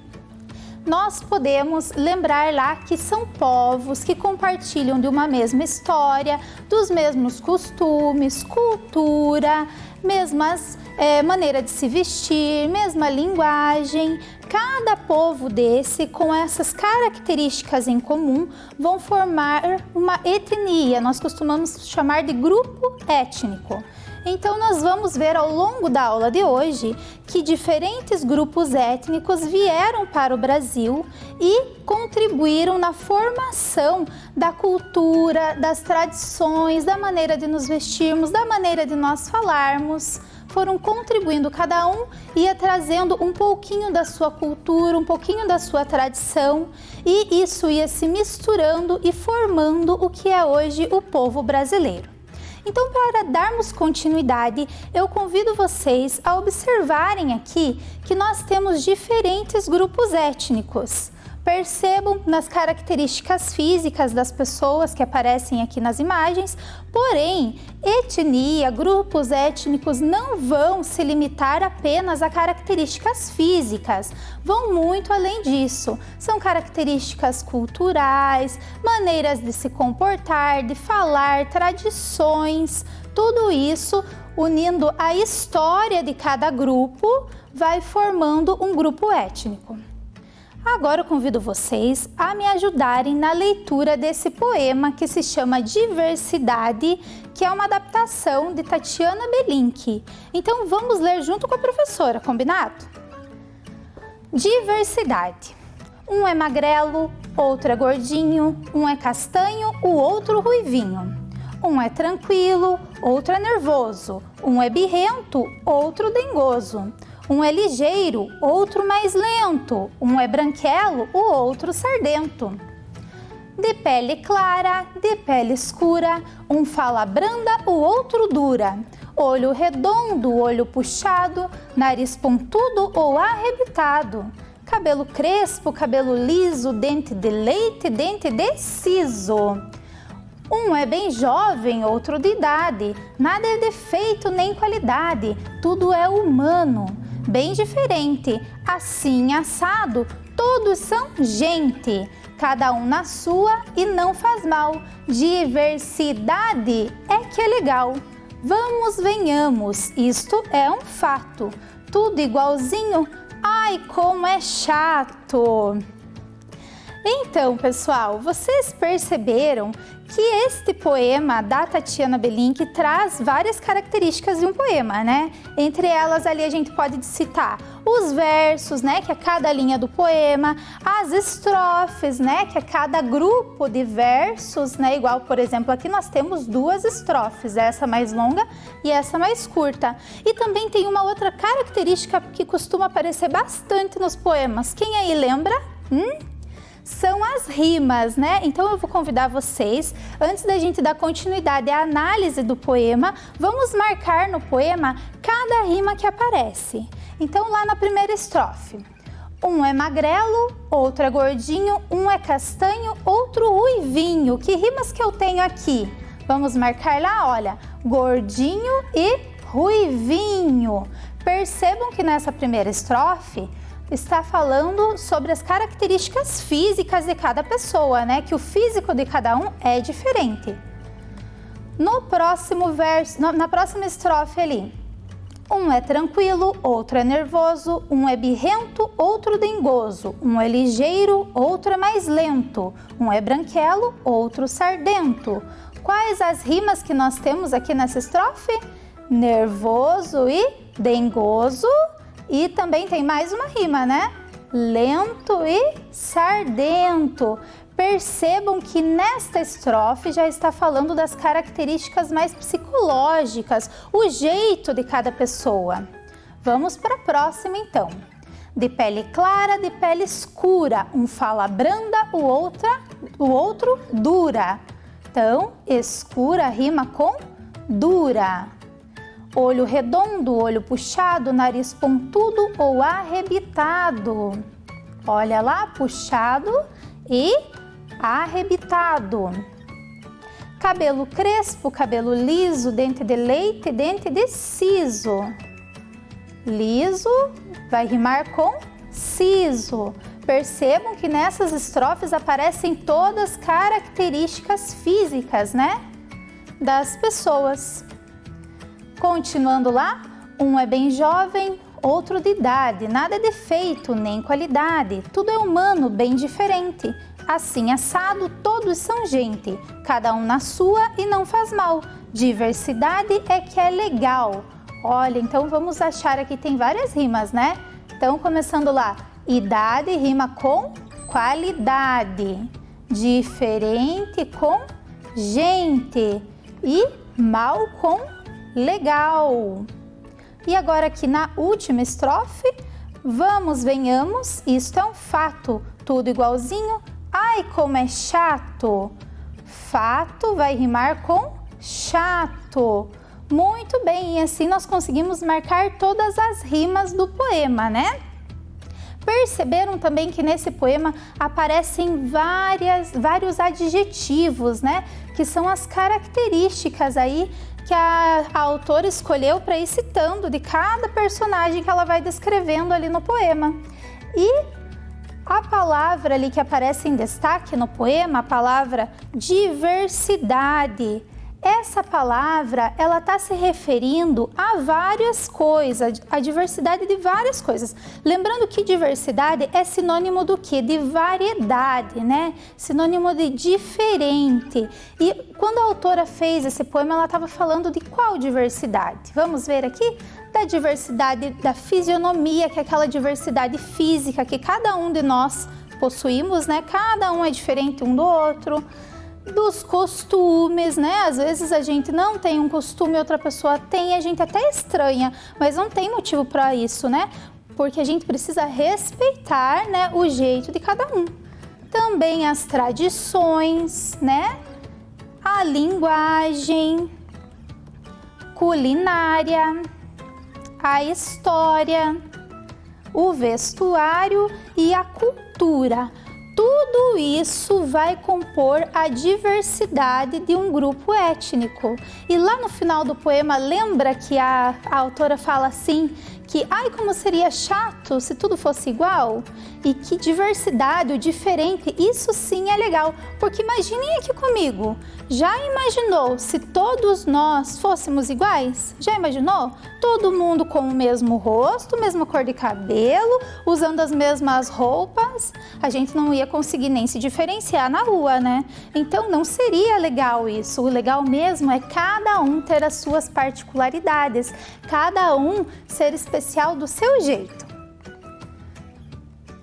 nós podemos lembrar lá que são povos que compartilham de uma mesma história, dos mesmos costumes, cultura, mesmas maneira de se vestir, mesma linguagem. Cada povo desse, com essas características em comum, vão formar uma etnia. Nós costumamos chamar de grupo étnico. Então, nós vamos ver ao longo da aula de hoje que diferentes grupos étnicos vieram para o Brasil e contribuíram na formação da cultura, das tradições, da maneira de nos vestirmos, da maneira de nós falarmos. Foram contribuindo, cada um ia trazendo um pouquinho da sua cultura, um pouquinho da sua tradição, e isso ia se misturando e formando o que é hoje o povo brasileiro. Então, para darmos continuidade, eu convido vocês a observarem aqui que nós temos diferentes grupos étnicos. Percebam nas características físicas das pessoas que aparecem aqui nas imagens, porém, etnia, grupos étnicos não vão se limitar apenas a características físicas, vão muito além disso. São características culturais, maneiras de se comportar, de falar, tradições, tudo isso unindo a história de cada grupo vai formando um grupo étnico. Agora eu convido vocês a me ajudarem na leitura desse poema que se chama Diversidade, que é uma adaptação de Tatiana Belink. Então vamos ler junto com a professora, combinado? Diversidade. Um é magrelo, outro é gordinho, um é castanho, o outro ruivinho. Um é tranquilo, outro é nervoso, um é birrento, outro dengoso. Um é ligeiro, outro mais lento, um é branquelo, o outro sardento. De pele clara, de pele escura, um fala branda, o outro dura. olho redondo, olho puxado, nariz pontudo ou arrebitado, cabelo crespo, cabelo liso, dente de leite, dente de siso. Um é bem jovem, outro de idade, nada é defeito nem qualidade, tudo é humano, bem diferente, assim assado, todos são gente, cada um na sua e não faz mal, diversidade é que é legal. Vamos, venhamos, isto é um fato, tudo igualzinho, ai como é chato. Então, pessoal, vocês perceberam que este poema da Tatiana Belink traz várias características de um poema, né? Entre elas ali a gente pode citar os versos, né, que é cada linha do poema, as estrofes, né, que é cada grupo de versos, né? Igual, por exemplo, aqui nós temos 2 estrofes, essa mais longa e essa mais curta. E também tem uma outra característica que costuma aparecer bastante nos poemas. Quem aí lembra? São as rimas, né? Então eu vou convidar vocês, antes da gente dar continuidade à análise do poema, vamos marcar no poema cada rima que aparece. Então lá na primeira estrofe, um é magrelo, outro é gordinho, um é castanho, outro ruivinho. Que rimas que eu tenho aqui? Vamos marcar lá, olha, gordinho e ruivinho. Percebam que nessa primeira estrofe está falando sobre as características físicas de cada pessoa, né? Que o físico de cada um é diferente. No próximo verso, na próxima estrofe ali, um é tranquilo, outro é nervoso, um é birrento, outro dengoso, um é ligeiro, outro é mais lento, um é branquelo, outro sardento. Quais as rimas que nós temos aqui nessa estrofe? Nervoso e dengoso. E também tem mais uma rima, né? Lento e sardento. Percebam que nesta estrofe já está falando das características mais psicológicas, o jeito de cada pessoa. Vamos para a próxima então. De pele clara, de pele escura, um fala branda, o outro dura. Então, escura rima com dura. Olho redondo, olho puxado, nariz pontudo ou arrebitado. Olha lá, puxado e arrebitado. Cabelo crespo, cabelo liso, dente de leite, dente de siso. Liso vai rimar com siso. Percebam que nessas estrofes aparecem todas as características físicas, né, das pessoas. Continuando lá, um é bem jovem, outro de idade, nada é defeito nem qualidade, tudo é humano, bem diferente. Assim assado, todos são gente, cada um na sua e não faz mal. Diversidade é que é legal. Olha, então vamos achar aqui, tem várias rimas, né? Então, começando lá, idade rima com qualidade, diferente com gente e mal com legal. E agora aqui na última estrofe, vamos, venhamos, isto é um fato, tudo igualzinho, ai como é chato. Fato vai rimar com chato. Muito bem, e assim nós conseguimos marcar todas as rimas do poema, né? Perceberam também que nesse poema aparecem vários adjetivos, né? Que são as características aí que a autora escolheu para ir citando de cada personagem que ela vai descrevendo ali no poema. E a palavra ali que aparece em destaque no poema, a palavra diversidade. Essa palavra, ela está se referindo a várias coisas, a diversidade de várias coisas. Lembrando que diversidade é sinônimo do quê? De variedade, né? Sinônimo de diferente. E quando a autora fez esse poema, ela estava falando de qual diversidade? Vamos ver aqui? Da diversidade da fisionomia, que é aquela diversidade física que cada um de nós possuímos, né? Cada um é diferente um do outro. Dos costumes, né? Às vezes a gente não tem um costume, outra pessoa tem, a gente até estranha, mas não tem motivo para isso, né? Porque a gente precisa respeitar, né, o jeito de cada um. Também as tradições, né? A linguagem, culinária, a história, o vestuário e a cultura. Tudo isso vai compor a diversidade de um grupo étnico. E lá no final do poema, lembra que a autora fala assim, que ai, como seria chato se tudo fosse igual? E que diversidade, o diferente, isso sim é legal. Porque imaginem aqui comigo, já imaginou se todos nós fôssemos iguais? Já imaginou? Todo mundo com o mesmo rosto, mesma cor de cabelo, usando as mesmas roupas, a gente não ia conseguir nem se diferenciar na rua, né? Então não seria legal isso. O legal mesmo é cada um ter as suas particularidades, cada um ser especial do seu jeito.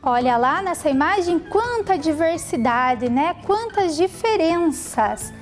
Olha lá nessa imagem quanta diversidade, né? Quantas diferenças.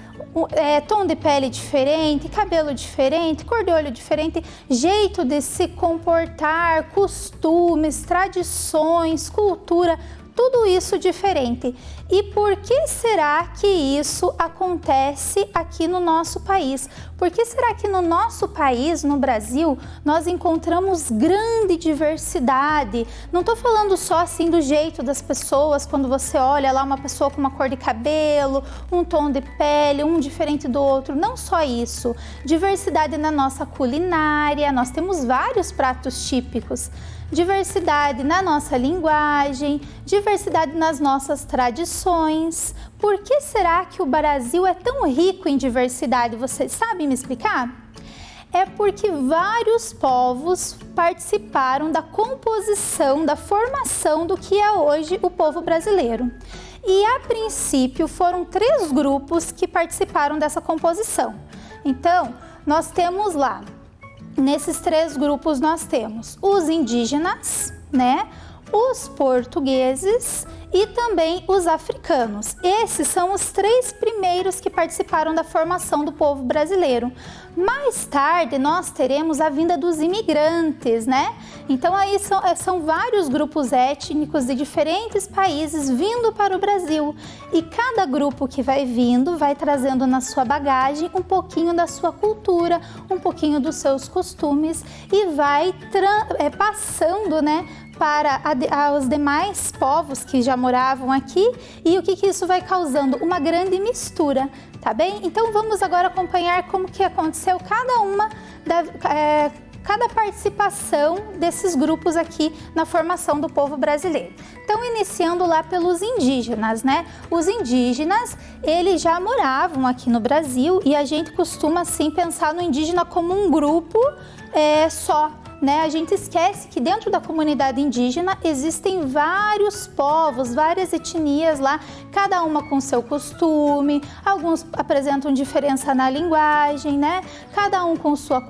Tom de pele diferente, cabelo diferente, cor de olho diferente, jeito de se comportar, costumes, tradições, cultura, tudo isso diferente. E por que será que isso acontece aqui no nosso país? Por que será que no nosso país, no Brasil, nós encontramos grande diversidade? Não estou falando só assim do jeito das pessoas, quando você olha lá uma pessoa com uma cor de cabelo, um tom de pele, um diferente do outro. Não só isso. Diversidade na nossa culinária, nós temos vários pratos típicos. Diversidade na nossa linguagem, diversidade nas nossas tradições. Por que será que o Brasil é tão rico em diversidade? Vocês sabem me explicar? É porque vários povos participaram da composição, da formação do que é hoje o povo brasileiro. E a princípio foram 3 grupos que participaram dessa composição. Então, nós temos lá, nesses 3 grupos nós temos os indígenas, né? Os portugueses e também os africanos. Esses são os 3 primeiros que participaram da formação do povo brasileiro. Mais tarde nós teremos a vinda dos imigrantes, né? Então aí são vários grupos étnicos de diferentes países vindo para o Brasil. E cada grupo que vai vindo vai trazendo na sua bagagem um pouquinho da sua cultura, um pouquinho dos seus costumes e vai passando, né, para os demais povos que já moravam aqui. E o que isso vai causando? Uma grande mistura, tá bem? Então vamos agora acompanhar como que aconteceu cada participação desses grupos aqui na formação do povo brasileiro. Então, iniciando lá pelos indígenas, né? Os indígenas, eles já moravam aqui no Brasil e a gente costuma, assim, pensar no indígena como um grupo só, né? A gente esquece que dentro da comunidade indígena existem vários povos, várias etnias lá, cada uma com seu costume, alguns apresentam diferença na linguagem, né? Cada um com sua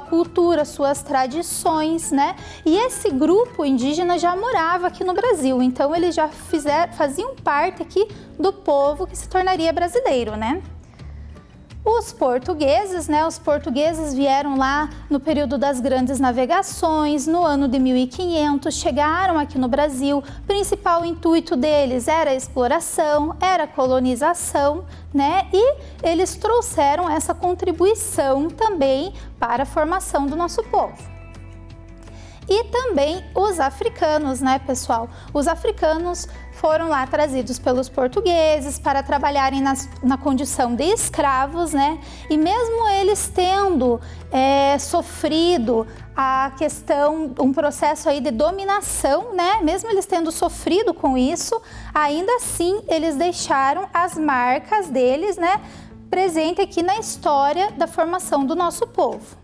cultura, suas tradições, né? E esse grupo indígena já morava aqui no Brasil, então eles já faziam parte aqui do povo que se tornaria brasileiro, né? Os portugueses, né? Os portugueses vieram lá no período das grandes navegações, no ano de 1500, chegaram aqui no Brasil. O principal intuito deles era a exploração, era a colonização, né? E eles trouxeram essa contribuição também para a formação do nosso povo. E também os africanos, né, pessoal? Os africanos foram lá trazidos pelos portugueses para trabalharem na condição de escravos, né? E mesmo eles tendo sofrido a questão, um processo aí de dominação, né? Mesmo eles tendo sofrido com isso, ainda assim eles deixaram as marcas deles, né, presente aqui na história da formação do nosso povo.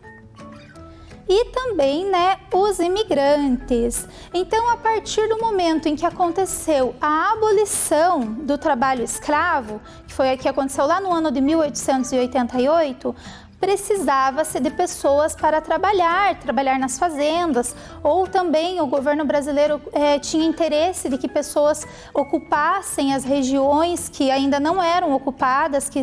E também, né, os imigrantes. Então, a partir do momento em que aconteceu a abolição do trabalho escravo, que foi que aconteceu lá no ano de 1888, precisava-se de pessoas para trabalhar nas fazendas, ou também o governo brasileiro tinha interesse de que pessoas ocupassem as regiões que ainda não eram ocupadas, que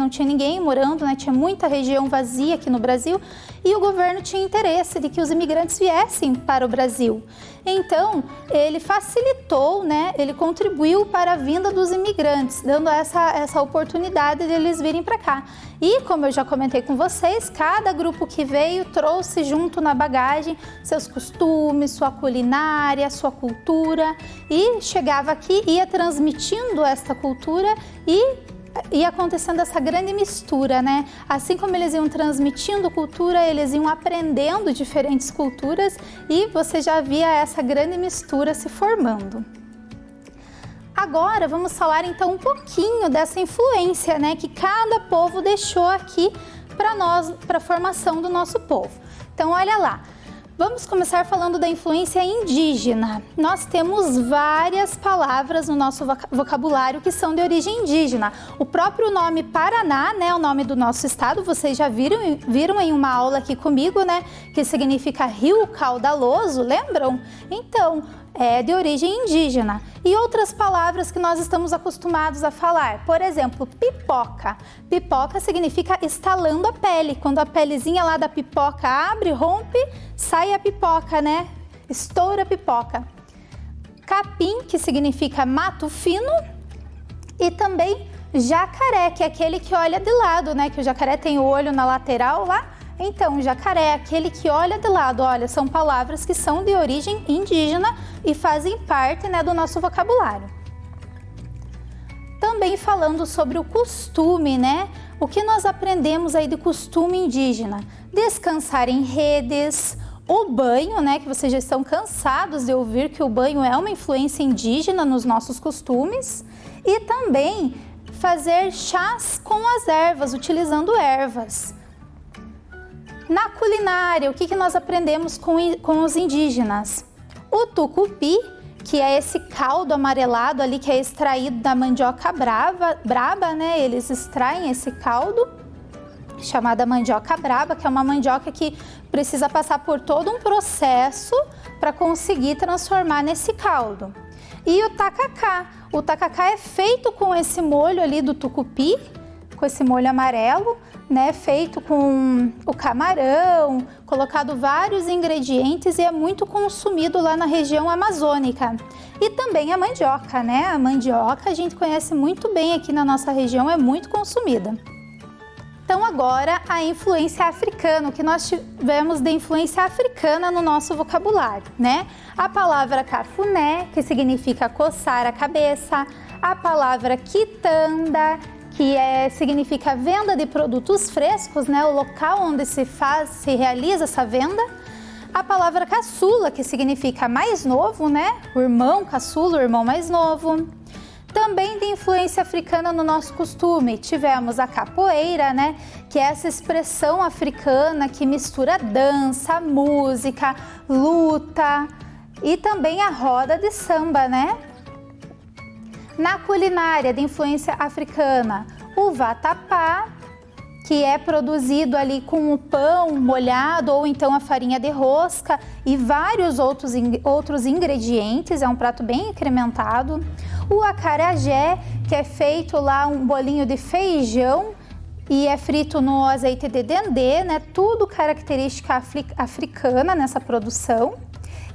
não tinha ninguém morando, né? Tinha muita região vazia aqui no Brasil, e o governo tinha interesse de que os imigrantes viessem para o Brasil. Então, ele facilitou, né? Ele contribuiu para a vinda dos imigrantes, dando essa oportunidade de eles virem para cá. E, como eu já comentei com com vocês, cada grupo que veio trouxe junto na bagagem seus costumes, sua culinária, sua cultura, e chegava aqui, ia transmitindo esta cultura e ia acontecendo essa grande mistura, né? Assim como eles iam transmitindo cultura, eles iam aprendendo diferentes culturas e você já via essa grande mistura se formando. Agora vamos falar então um pouquinho dessa influência, né, que cada povo deixou aqui para nós, para a formação do nosso povo. Então olha lá, vamos começar falando da influência indígena. Nós temos várias palavras no nosso vocabulário que são de origem indígena. O próprio nome Paraná, né, o nome do nosso estado, vocês já viram em uma aula aqui comigo, né, que significa rio caudaloso, lembram? Então, é de origem indígena. E outras palavras que nós estamos acostumados a falar, por exemplo, pipoca. Pipoca significa estalando a pele. Quando a pelezinha lá da pipoca abre, rompe, sai a pipoca, né? Estoura a pipoca. Capim, que significa mato fino. E também jacaré, que é aquele que olha de lado, né? Que o jacaré tem o olho na lateral lá. Então, jacaré é aquele que olha de lado. Olha, são palavras que são de origem indígena e fazem parte, né, do nosso vocabulário. Também falando sobre o costume, né? O que nós aprendemos aí de costume indígena? Descansar em redes, o banho, né? Que vocês já estão cansados de ouvir que o banho é uma influência indígena nos nossos costumes. E também fazer chás com as ervas, utilizando ervas. Na culinária, o que nós aprendemos com os indígenas? O tucupi, que é esse caldo amarelado ali que é extraído da mandioca braba, né? Eles extraem esse caldo, chamada mandioca braba, que é uma mandioca que precisa passar por todo um processo para conseguir transformar nesse caldo. E o tacacá é feito com esse molho ali do tucupi, com esse molho amarelo, né, feito com o camarão, colocado vários ingredientes e é muito consumido lá na região amazônica. E também a mandioca, né? A mandioca a gente conhece muito bem aqui na nossa região, é muito consumida. Então agora a influência africana, o que nós tivemos de influência africana no nosso vocabulário, né? A palavra cafuné, que significa coçar a cabeça, a palavra quitanda, que significa venda de produtos frescos, né? O local onde se realiza essa venda. A palavra caçula, que significa mais novo, né? O irmão caçula, o irmão mais novo. Também de influência africana no nosso costume, tivemos a capoeira, né? Que é essa expressão africana que mistura dança, música, luta e também a roda de samba, né? Na culinária de influência africana, o vatapá, que é produzido ali com o pão molhado ou então a farinha de rosca e vários outros ingredientes, é um prato bem incrementado. O acarajé, que é feito lá um bolinho de feijão e é frito no azeite de dendê, né? Tudo característica africana nessa produção.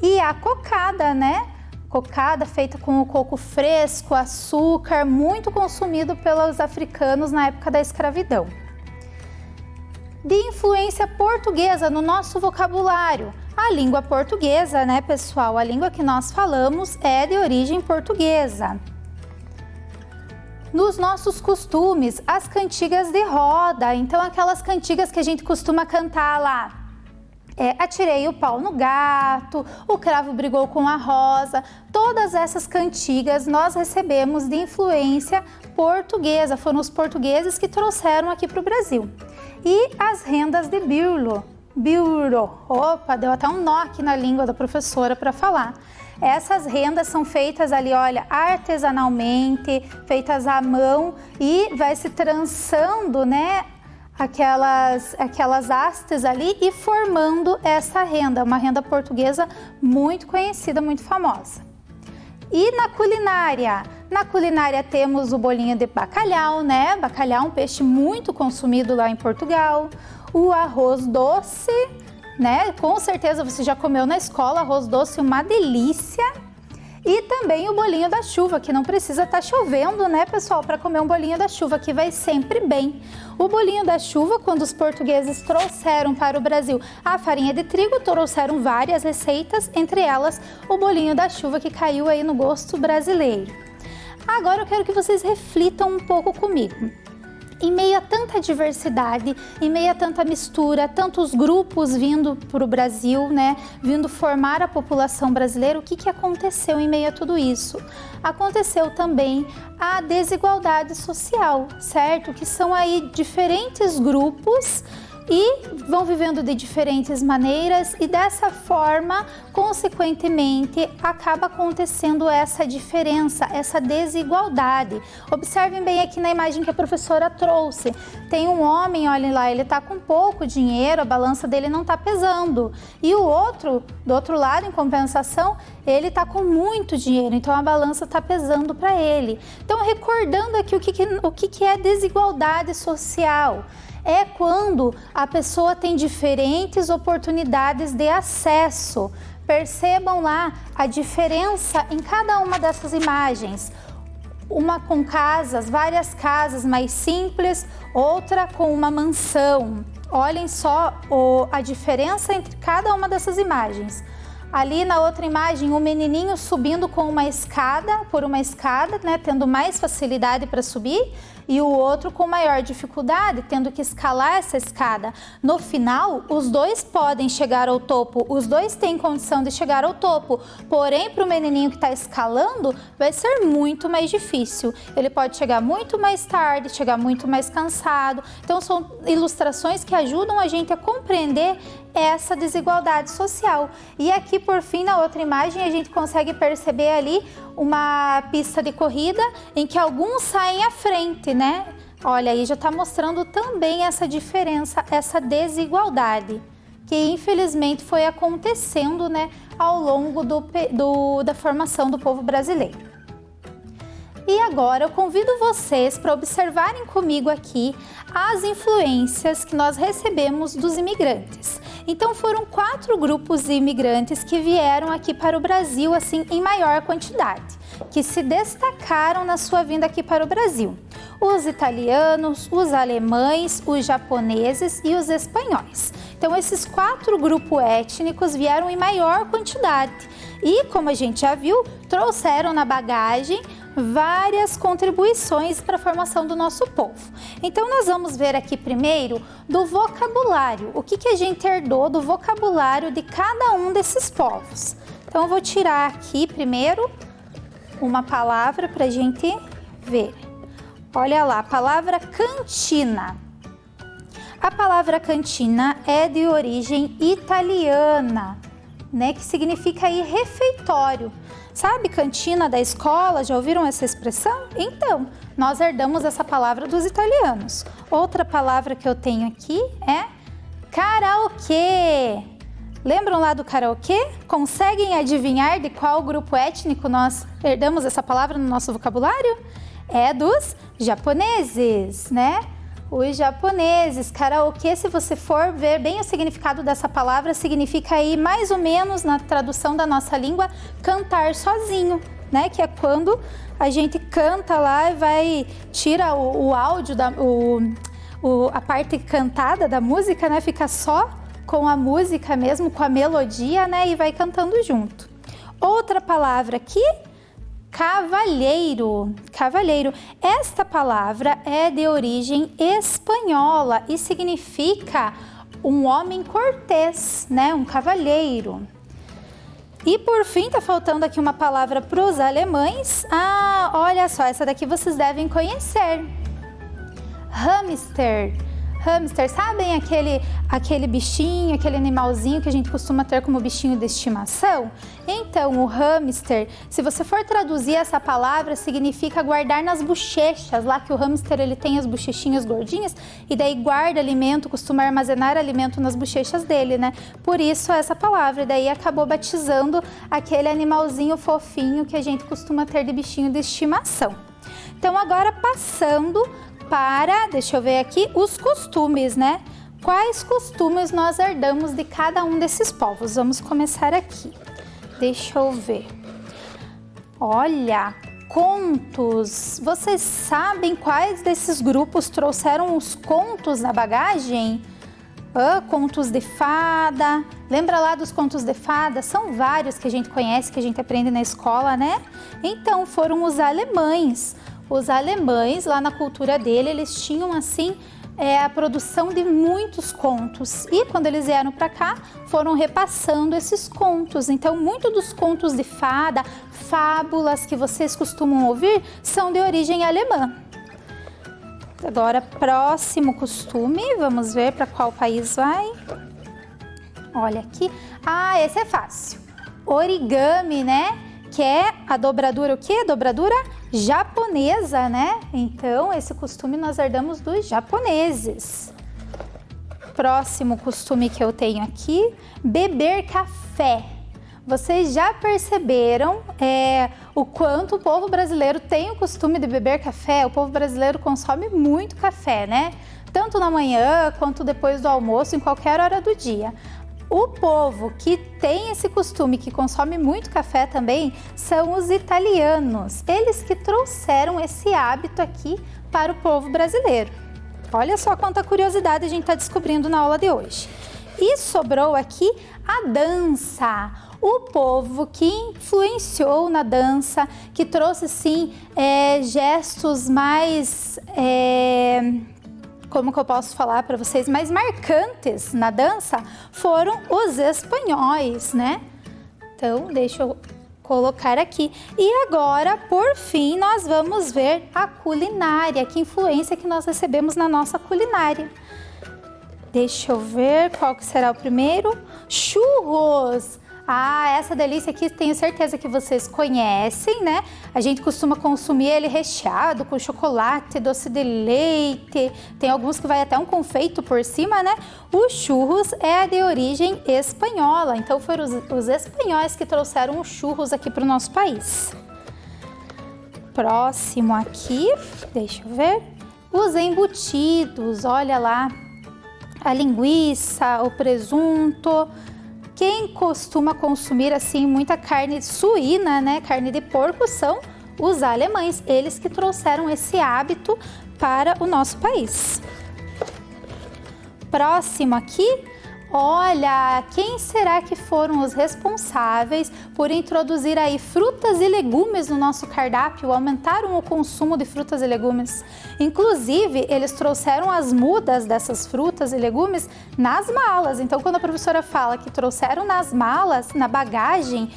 E a cocada, né? Cocada feita com o coco fresco, açúcar, muito consumido pelos africanos na época da escravidão. De influência portuguesa no nosso vocabulário. A língua portuguesa, né, pessoal? A língua que nós falamos é de origem portuguesa. Nos nossos costumes, as cantigas de roda, então aquelas cantigas que a gente costuma cantar lá. Atirei o pau no gato, o cravo brigou com a rosa, todas essas cantigas nós recebemos de influência portuguesa, foram os portugueses que trouxeram aqui para o Brasil. E as rendas de birlo, opa, deu até um nó aqui na língua da professora para falar. Essas rendas são feitas ali, olha, artesanalmente, feitas à mão e vai se trançando, né? Aquelas hastes ali e formando essa renda, uma renda portuguesa muito conhecida, muito famosa. E na culinária temos o bolinho de bacalhau, né? Bacalhau é um peixe muito consumido lá em Portugal. O arroz doce, né? Com certeza você já comeu na escola, arroz doce, uma delícia. E também o bolinho da chuva, que não precisa estar chovendo, né, pessoal, para comer um bolinho da chuva, que vai sempre bem. O bolinho da chuva, quando os portugueses trouxeram para o Brasil a farinha de trigo, trouxeram várias receitas, entre elas o bolinho da chuva, que caiu aí no gosto brasileiro. Agora eu quero que vocês reflitam um pouco comigo. Em meio a tanta diversidade, em meio a tanta mistura, tantos grupos vindo para o Brasil, né, vindo formar a população brasileira, o que aconteceu em meio a tudo isso? Aconteceu também a desigualdade social, certo? Que são aí diferentes grupos e vão vivendo de diferentes maneiras e dessa forma, consequentemente, acaba acontecendo essa diferença, essa desigualdade. Observem bem aqui na imagem que a professora trouxe. Tem um homem, olhem lá, ele está com pouco dinheiro, a balança dele não está pesando. E o outro, do outro lado, em compensação, ele está com muito dinheiro, então a balança está pesando para ele. Então, recordando aqui o que é desigualdade social. É quando a pessoa tem diferentes oportunidades de acesso. Percebam lá a diferença em cada uma dessas imagens. Uma com casas, várias casas mais simples, outra com uma mansão. Olhem só a diferença entre cada uma dessas imagens. Ali na outra imagem, um menininho subindo com uma escada, por uma escada, né, tendo mais facilidade para subir, e o outro com maior dificuldade, tendo que escalar essa escada. No final, os dois podem chegar ao topo, os dois têm condição de chegar ao topo, porém, para o menininho que está escalando, vai ser muito mais difícil. Ele pode chegar muito mais tarde, chegar muito mais cansado. Então, são ilustrações que ajudam a gente a compreender essa desigualdade social. E aqui, por fim, na outra imagem, a gente consegue perceber ali uma pista de corrida em que alguns saem à frente, né? Olha, aí já está mostrando também essa diferença, essa desigualdade, que infelizmente foi acontecendo, né, ao longo da formação do povo brasileiro. E agora eu convido vocês para observarem comigo aqui as influências que nós recebemos dos imigrantes. Então foram 4 grupos de imigrantes que vieram aqui para o Brasil assim em maior quantidade, que se destacaram na sua vinda aqui para o Brasil. Os italianos, os alemães, os japoneses e os espanhóis. Então esses 4 grupos étnicos vieram em maior quantidade e, como a gente já viu, trouxeram na bagagem várias contribuições para a formação do nosso povo. Então nós vamos ver aqui primeiro do vocabulário, o que a gente herdou do vocabulário de cada um desses povos. Então eu vou tirar aqui primeiro uma palavra para a gente ver. Olha lá, a palavra cantina. A palavra cantina é de origem italiana, né, que significa aí refeitório. Sabe, cantina da escola, já ouviram essa expressão? Então, nós herdamos essa palavra dos italianos. Outra palavra que eu tenho aqui é karaokê. Lembram lá do karaokê? Conseguem adivinhar de qual grupo étnico nós herdamos essa palavra no nosso vocabulário? É dos japoneses, né? Os japoneses, karaokê, se você for ver bem o significado dessa palavra, significa aí mais ou menos, na tradução da nossa língua, cantar sozinho, né? Que é quando a gente canta lá e tira o áudio, a parte cantada da música, né? Fica só com a música mesmo, com a melodia, né? E vai cantando junto. Outra palavra aqui, cavalheiro. Cavalheiro. Esta palavra é de origem espanhola e significa um homem cortês, né? Um cavalheiro. E por fim, tá faltando aqui uma palavra para os alemães. Ah, olha só, essa daqui vocês devem conhecer. Hamster. Hamster, sabem aquele bichinho, aquele animalzinho que a gente costuma ter como bichinho de estimação? Então, o hamster, se você for traduzir essa palavra, significa guardar nas bochechas, lá que o hamster ele tem as bochechinhas gordinhas e daí guarda alimento, costuma armazenar alimento nas bochechas dele, né? Por isso essa palavra, e daí acabou batizando aquele animalzinho fofinho que a gente costuma ter de bichinho de estimação. Então, agora passando para, deixa eu ver aqui, os costumes, né? Quais costumes nós herdamos de cada um desses povos? Vamos começar aqui. Deixa eu ver. Olha, contos. Vocês sabem quais desses grupos trouxeram os contos na bagagem? Contos de fada. Lembra lá dos contos de fada? São vários que a gente conhece, que a gente aprende na escola, né? Então, foram os alemães. Os alemães, lá na cultura dele, eles tinham, assim, a produção de muitos contos. E quando eles vieram para cá, foram repassando esses contos. Então, muitos dos contos de fada, fábulas que vocês costumam ouvir, são de origem alemã. Agora, próximo costume, vamos ver para qual país vai. Olha aqui. Esse é fácil. Origami, né? Que é a dobradura, o quê? Dobradura japonesa, né? Então, esse costume nós herdamos dos japoneses. Próximo costume que eu tenho aqui, beber café. Vocês já perceberam o quanto o povo brasileiro tem o costume de beber café? O povo brasileiro consome muito café, né? Tanto na manhã quanto depois do almoço, em qualquer hora do dia. O povo que tem esse costume, que consome muito café também, são os italianos. Eles que trouxeram esse hábito aqui para o povo brasileiro. Olha só quanta curiosidade a gente está descobrindo na aula de hoje. E sobrou aqui a dança. O povo que influenciou na dança, que trouxe, sim, gestos mais... como que eu posso falar para vocês, mais marcantes na dança, foram os espanhóis, né? Então, deixa eu colocar aqui. E agora, por fim, nós vamos ver a culinária, que influência que nós recebemos na nossa culinária. Deixa eu ver qual que será o primeiro. Churros! Essa delícia aqui tenho certeza que vocês conhecem, né? A gente costuma consumir ele recheado com chocolate, doce de leite, tem alguns que vai até um confeito por cima, né? O churros é de origem espanhola, então foram os espanhóis que trouxeram os churros aqui para o nosso país. Próximo aqui, deixa eu ver, os embutidos, olha lá, a linguiça, o presunto. Quem costuma consumir assim muita carne suína, né, carne de porco, são os alemães, eles que trouxeram esse hábito para o nosso país. Próximo aqui, olha, quem será que foram os responsáveis por introduzir aí frutas e legumes no nosso cardápio, aumentaram o consumo de frutas e legumes? Inclusive, eles trouxeram as mudas dessas frutas e legumes nas malas. Então, quando a professora fala que trouxeram nas malas, na bagagem,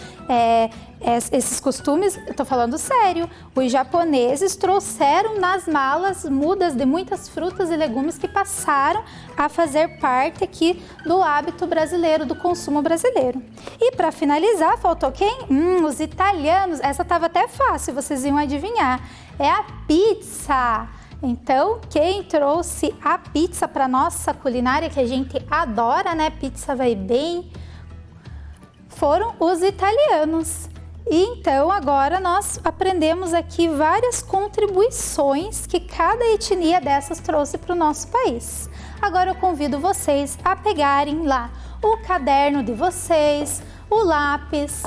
esses costumes, eu tô falando sério, os japoneses trouxeram nas malas mudas de muitas frutas e legumes que passaram a fazer parte aqui do hábito brasileiro, do consumo brasileiro. E para finalizar, faltou quem? Os italianos. Essa tava até fácil, vocês iam adivinhar. É a pizza. Então, quem trouxe a pizza para nossa culinária, que a gente adora, né? Pizza vai bem, foram os italianos. E então, agora nós aprendemos aqui várias contribuições que cada etnia dessas trouxe para o nosso país. Agora eu convido vocês a pegarem lá o caderno de vocês, o lápis,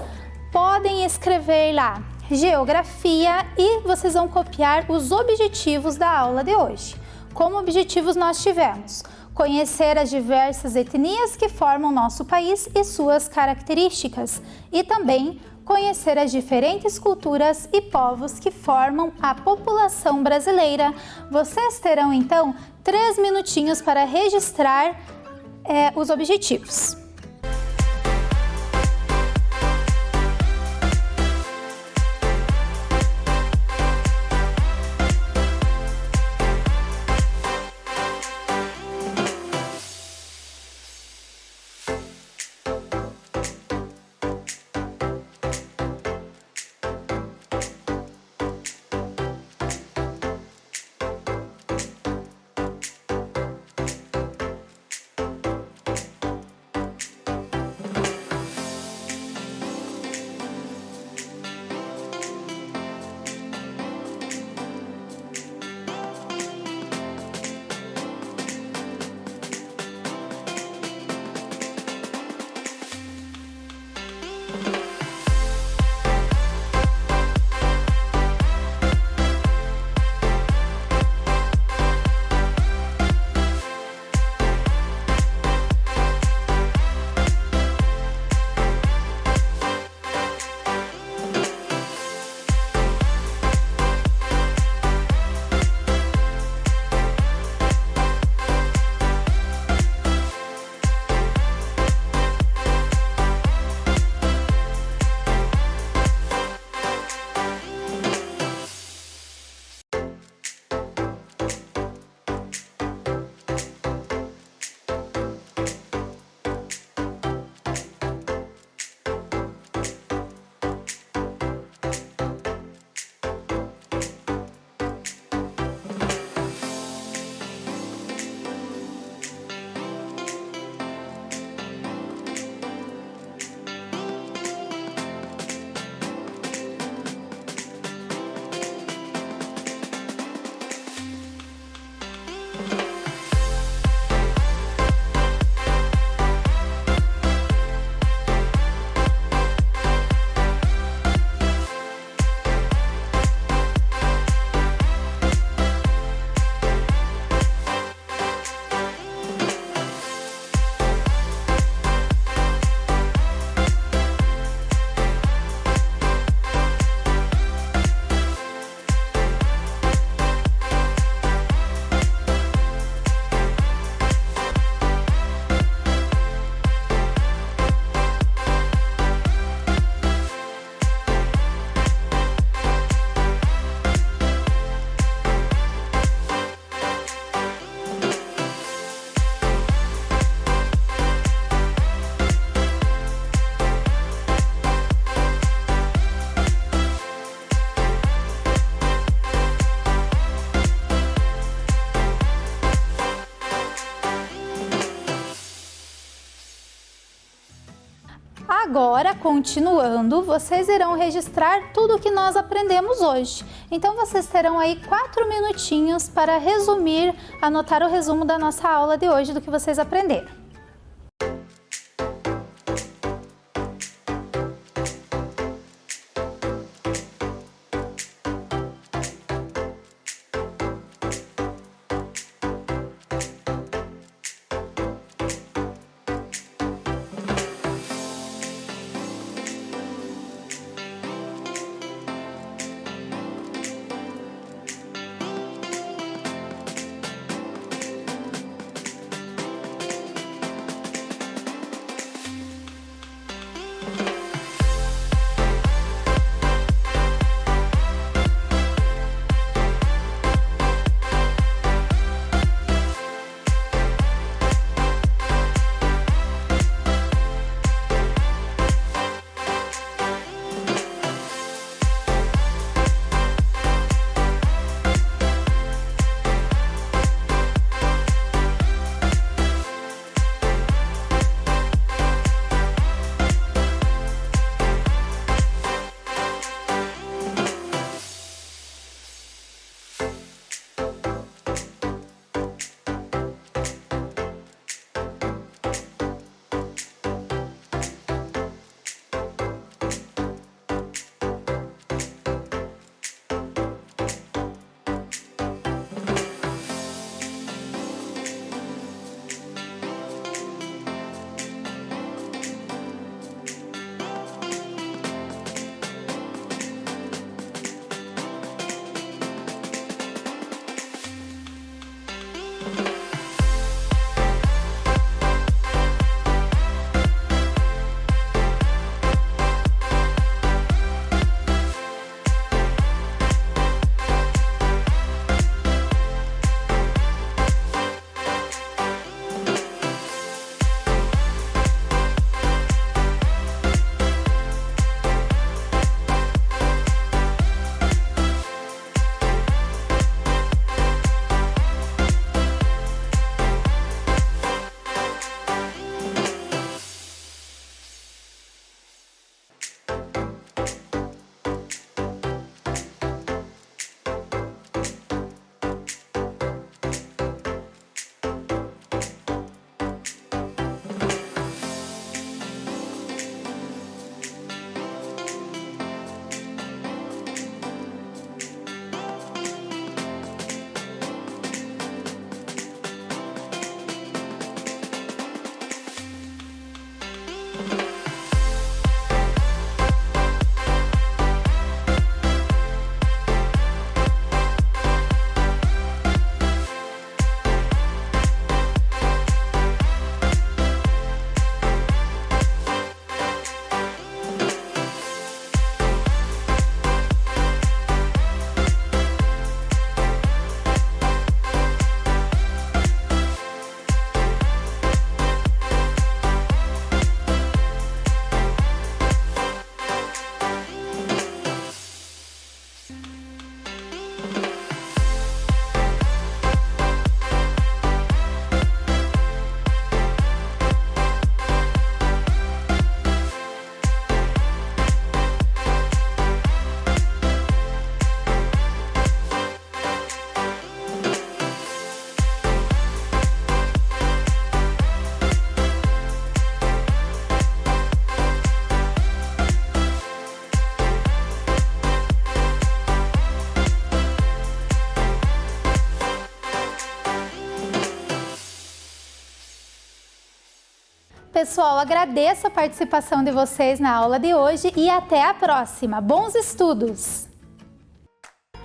podem escrever lá geografia e vocês vão copiar os objetivos da aula de hoje. Como objetivos nós tivemos? Conhecer as diversas etnias que formam nosso país e suas características e também conhecer as diferentes culturas e povos que formam a população brasileira. Vocês terão então 3 minutinhos para registrar os objetivos. Agora, continuando, vocês irão registrar tudo o que nós aprendemos hoje. Então, vocês terão aí 4 minutinhos para resumir, anotar o resumo da nossa aula de hoje, do que vocês aprenderam. Pessoal, agradeço a participação de vocês na aula de hoje e até a próxima. Bons estudos!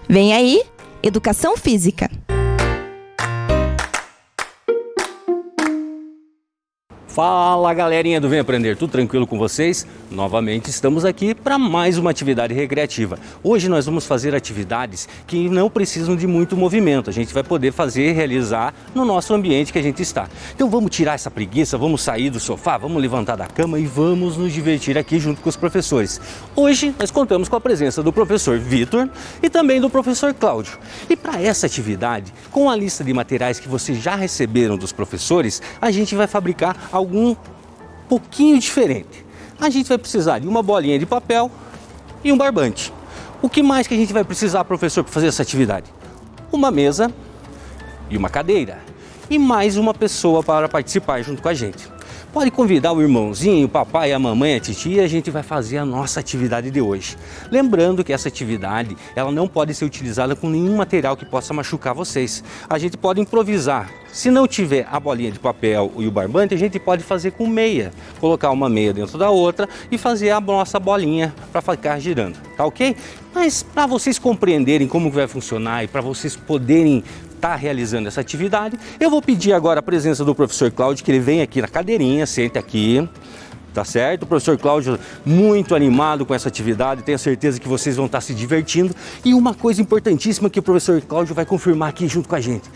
Vem aí, Educação Física. Fala galerinha do Vem Aprender, tudo tranquilo com vocês? Novamente estamos aqui para mais uma atividade recreativa. Hoje nós vamos fazer atividades que não precisam de muito movimento, a gente vai poder fazer e realizar no nosso ambiente que a gente está. Então vamos tirar essa preguiça, vamos sair do sofá, vamos levantar da cama e vamos nos divertir aqui junto com os professores. Hoje nós contamos com a presença do professor Vitor e também do professor Cláudio. E para essa atividade, com a lista de materiais que vocês já receberam dos professores, a gente vai fabricar algo pouquinho diferente. a gente vai precisar de uma bolinha de papel e um barbante. O que mais que a gente vai precisar, professor, para fazer essa atividade? Uma mesa e uma cadeira. E mais uma pessoa para participar junto com a gente. Pode convidar o irmãozinho, o papai, a mamãe, a titia e a gente vai fazer a nossa atividade de hoje. Lembrando que essa atividade, ela não pode ser utilizada com nenhum material que possa machucar vocês. A gente pode improvisar. Se não tiver a bolinha de papel e o barbante, a gente pode fazer com meia. Colocar uma meia dentro da outra e fazer a nossa bolinha para ficar girando, tá ok? Mas para vocês compreenderem como vai funcionar e para vocês poderem está realizando essa atividade, eu vou pedir agora a presença do professor Cláudio, que ele vem aqui na cadeirinha, sente aqui, tá certo? O professor Cláudio muito animado com essa atividade, tenho certeza que vocês vão estar se divertindo. E uma coisa importantíssima que o professor Cláudio vai confirmar aqui junto com a gente.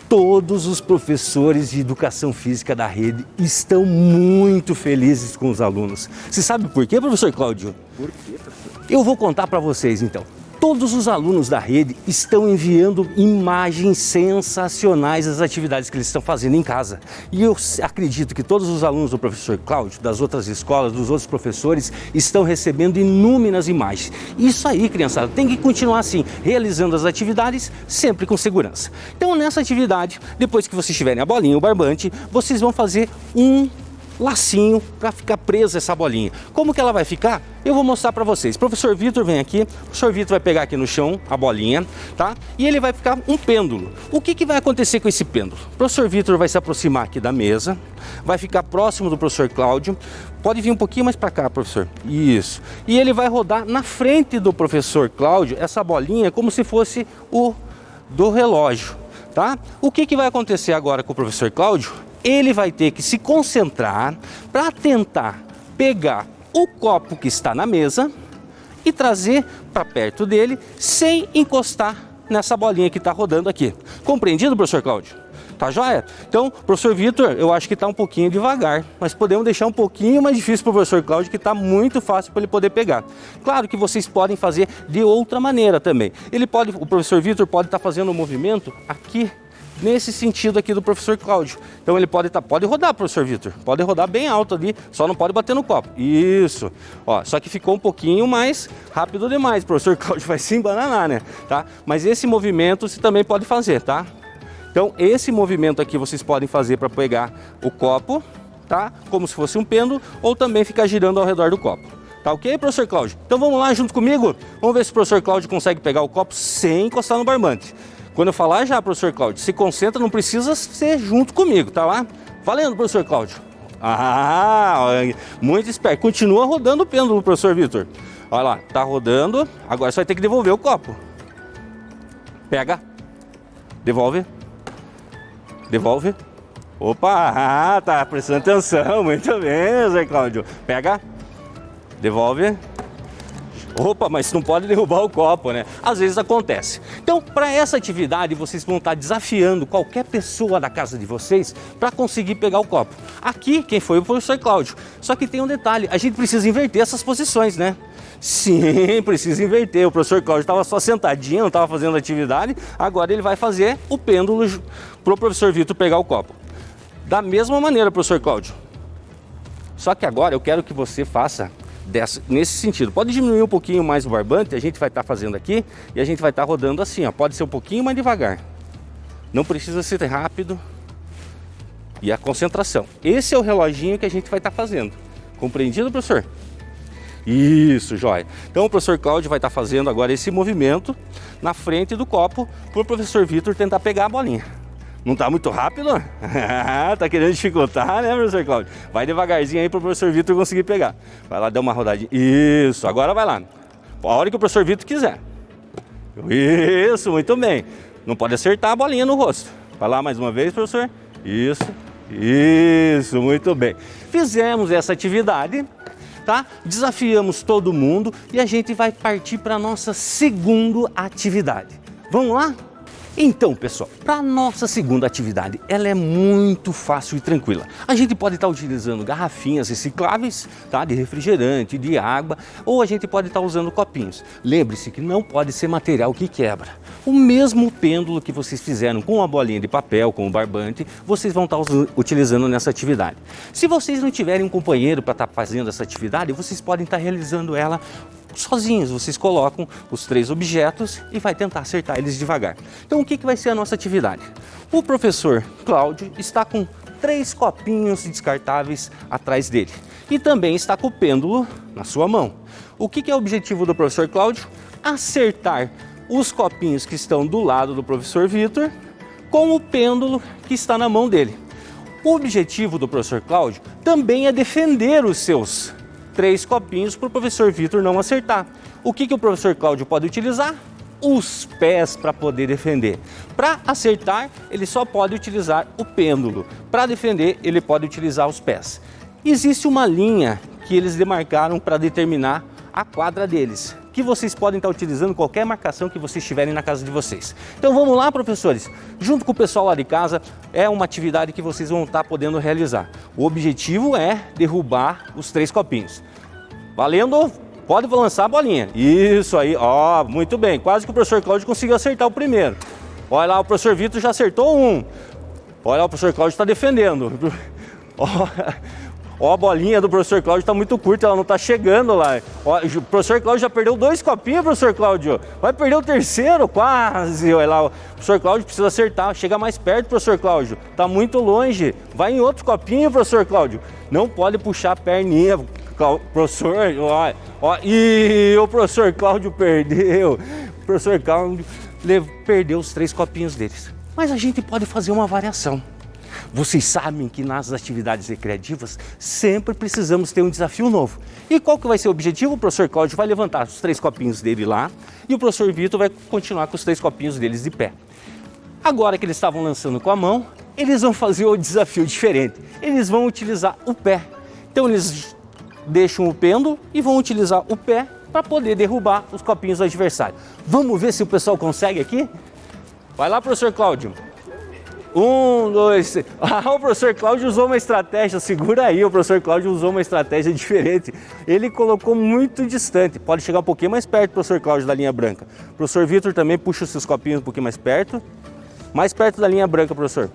Todos os professores de educação física da rede estão muito felizes com os alunos. Você sabe por quê, professor Cláudio? Por quê, professor? Eu vou contar para vocês então. Todos os alunos da rede estão enviando imagens sensacionais das atividades que eles estão fazendo em casa. E eu acredito que todos os alunos do professor Cláudio, das outras escolas, dos outros professores, estão recebendo inúmeras imagens. Isso aí, criançada, tem que continuar assim, realizando as atividades sempre com segurança. Então, nessa atividade, depois que vocês tiverem a bolinha, o barbante, vocês vão fazer um lacinho para ficar presa essa bolinha. Como que ela vai ficar? Eu vou mostrar para vocês. Professor Vitor vem aqui, o professor Vitor vai pegar aqui no chão a bolinha, tá? E ele vai ficar um pêndulo. O que que vai acontecer com esse pêndulo? O professor Vitor vai se aproximar aqui da mesa, vai ficar próximo do professor Cláudio. Pode vir um pouquinho mais para cá, professor. Isso. E ele vai rodar na frente do professor Cláudio essa bolinha como se fosse o do relógio, tá? O que que vai acontecer agora com o professor Cláudio? Ele vai ter que se concentrar para tentar pegar o copo que está na mesa e trazer para perto dele sem encostar nessa bolinha que está rodando aqui. Compreendido, professor Cláudio? Tá joia? Então, professor Vitor, eu acho que está um pouquinho devagar, mas podemos deixar um pouquinho mais difícil para o professor Cláudio, que está muito fácil para ele poder pegar. Claro que vocês podem fazer de outra maneira também. O professor Vitor pode estar fazendo um movimento aqui, nesse sentido aqui do professor Cláudio. Então ele pode rodar, professor Vitor, pode rodar bem alto ali, só não pode bater no copo. Isso. Ó, só que ficou um pouquinho mais rápido demais, o professor Cláudio vai se embananar, né? Tá? Mas esse movimento você também pode fazer, tá? Então esse movimento aqui vocês podem fazer para pegar o copo, tá? Como se fosse um pêndulo, ou também ficar girando ao redor do copo. Tá ok, professor Cláudio? Então vamos lá junto comigo? Vamos ver se o professor Cláudio consegue pegar o copo sem encostar no barbante. Quando eu falar já, professor Cláudio, se concentra, não precisa ser junto comigo, tá lá? Valendo, professor Cláudio. Ah, muito esperto. Continua rodando o pêndulo, professor Vitor. Olha lá, tá rodando. Agora você vai ter que devolver o copo. Pega. Devolve. Devolve. Opa, tá prestando atenção. Muito bem, professor Cláudio. Pega. Devolve. Opa, mas não pode derrubar o copo, né? Às vezes acontece. Então, para essa atividade, vocês vão estar desafiando qualquer pessoa da casa de vocês para conseguir pegar o copo. Aqui, quem foi o professor Cláudio. Só que tem um detalhe, a gente precisa inverter essas posições, né? Sim, precisa inverter. O professor Cláudio estava só sentadinho, não estava fazendo atividade. Agora ele vai fazer o pêndulo para o professor Vitor pegar o copo. Da mesma maneira, professor Cláudio. Só que agora eu quero que você faça nesse sentido. Pode diminuir um pouquinho mais o barbante, a gente vai estar fazendo aqui e a gente vai estar rodando assim, ó. Pode ser um pouquinho mais devagar. Não precisa ser rápido. E a concentração. Esse é o reloginho que a gente vai estar fazendo. Compreendido, professor? Isso, joia. Então o professor Cláudio vai estar fazendo agora esse movimento na frente do copo para o professor Vitor tentar pegar a bolinha. Não está muito rápido? Tá querendo dificultar, né, professor Cláudio? Vai devagarzinho aí para o professor Vitor conseguir pegar. Vai lá, dá uma rodadinha. Isso, agora vai lá. A hora que o professor Vitor quiser. Isso, muito bem. Não pode acertar a bolinha no rosto. Vai lá mais uma vez, professor. Isso, isso, muito bem. Fizemos essa atividade, tá? Desafiamos todo mundo e a gente vai partir para a nossa segunda atividade. Vamos lá? Então, pessoal, para a nossa segunda atividade, ela é muito fácil e tranquila. A gente pode estar utilizando garrafinhas recicláveis, tá? De refrigerante, de água, ou a gente pode estar usando copinhos. Lembre-se que não pode ser material que quebra. O mesmo pêndulo que vocês fizeram com a bolinha de papel, com o barbante, vocês vão estar utilizando nessa atividade. Se vocês não tiverem um companheiro para estar fazendo essa atividade, vocês podem estar realizando ela sozinhos. Vocês colocam os 3 objetos e vai tentar acertar eles devagar. Então o que vai ser a nossa atividade? O professor Cláudio está com 3 copinhos descartáveis atrás dele e também está com o pêndulo na sua mão. O que é o objetivo do professor Cláudio? Acertar os copinhos que estão do lado do professor Vitor com o pêndulo que está na mão dele. O objetivo do professor Cláudio também é defender os seus 3 copinhos para o professor Vitor não acertar. O que o professor Cláudio pode utilizar? Os pés para poder defender. Para acertar, ele só pode utilizar o pêndulo. Para defender, ele pode utilizar os pés. Existe uma linha que eles demarcaram para determinar a quadra deles, que vocês podem estar utilizando qualquer marcação que vocês tiverem na casa de vocês. Então vamos lá, professores, junto com o pessoal lá de casa, é uma atividade que vocês vão estar podendo realizar. O objetivo é derrubar os 3 copinhos. Valendo? Pode lançar a bolinha. Isso aí, ó, muito bem. Quase que o professor Cláudio conseguiu acertar o primeiro. Olha lá, o professor Vitor já acertou um. Olha lá, o professor Cláudio está defendendo. Ó, a bolinha do professor Cláudio está muito curta, ela não está chegando lá. Ó, o professor Cláudio já perdeu 2 copinhos, professor Cláudio. Vai perder o terceiro, quase. Olha lá, o professor Cláudio precisa acertar. Chega mais perto, professor Cláudio. Está muito longe. Vai em outro copinho, professor Cláudio. Não pode puxar a perninha. Professor, ó, e o professor Cláudio perdeu. O professor Cláudio perdeu os 3 copinhos deles. Mas a gente pode fazer uma variação. Vocês sabem que nas atividades recreativas sempre precisamos ter um desafio novo. E qual que vai ser o objetivo? O professor Cláudio vai levantar os 3 copinhos dele lá e o professor Vitor vai continuar com os 3 copinhos deles de pé. Agora que eles estavam lançando com a mão, eles vão fazer o desafio diferente. Eles vão utilizar o pé. Então eles deixam o pêndulo e vão utilizar o pé para poder derrubar os copinhos do adversário. Vamos ver se o pessoal consegue aqui? Vai lá, professor Cláudio. 1, 2, 3. Ah, o professor Cláudio usou uma estratégia, segura aí, o professor Cláudio usou uma estratégia diferente. Ele colocou muito distante, pode chegar um pouquinho mais perto, professor Cláudio, da linha branca. O professor Vitor também puxa os seus copinhos um pouquinho mais perto da linha branca, professor.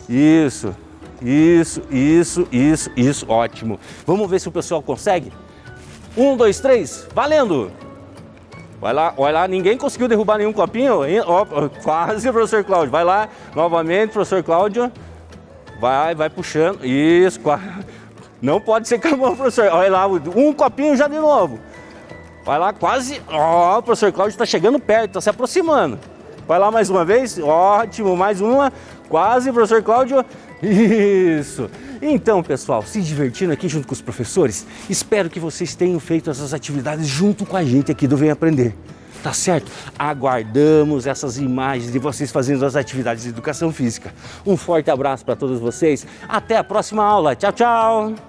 Isso. Isso, ótimo. Vamos ver se o pessoal consegue? 1, 2, 3, valendo! Vai lá, olha lá, ninguém conseguiu derrubar nenhum copinho? Ó, quase, professor Cláudio. Vai lá, novamente, professor Cláudio. Vai puxando. Isso, quase. Não pode ser com a mão, professor. Olha lá, um copinho já de novo. Vai lá, quase. Ó, o professor Cláudio está chegando perto, está se aproximando. Vai lá mais uma vez. Ótimo, mais uma. Quase, professor Cláudio. Isso! Então, pessoal, se divertindo aqui junto com os professores, espero que vocês tenham feito essas atividades junto com a gente aqui do Vem Aprender. Tá certo? Aguardamos essas imagens de vocês fazendo as atividades de educação física. Um forte abraço para todos vocês. Até a próxima aula. Tchau, tchau!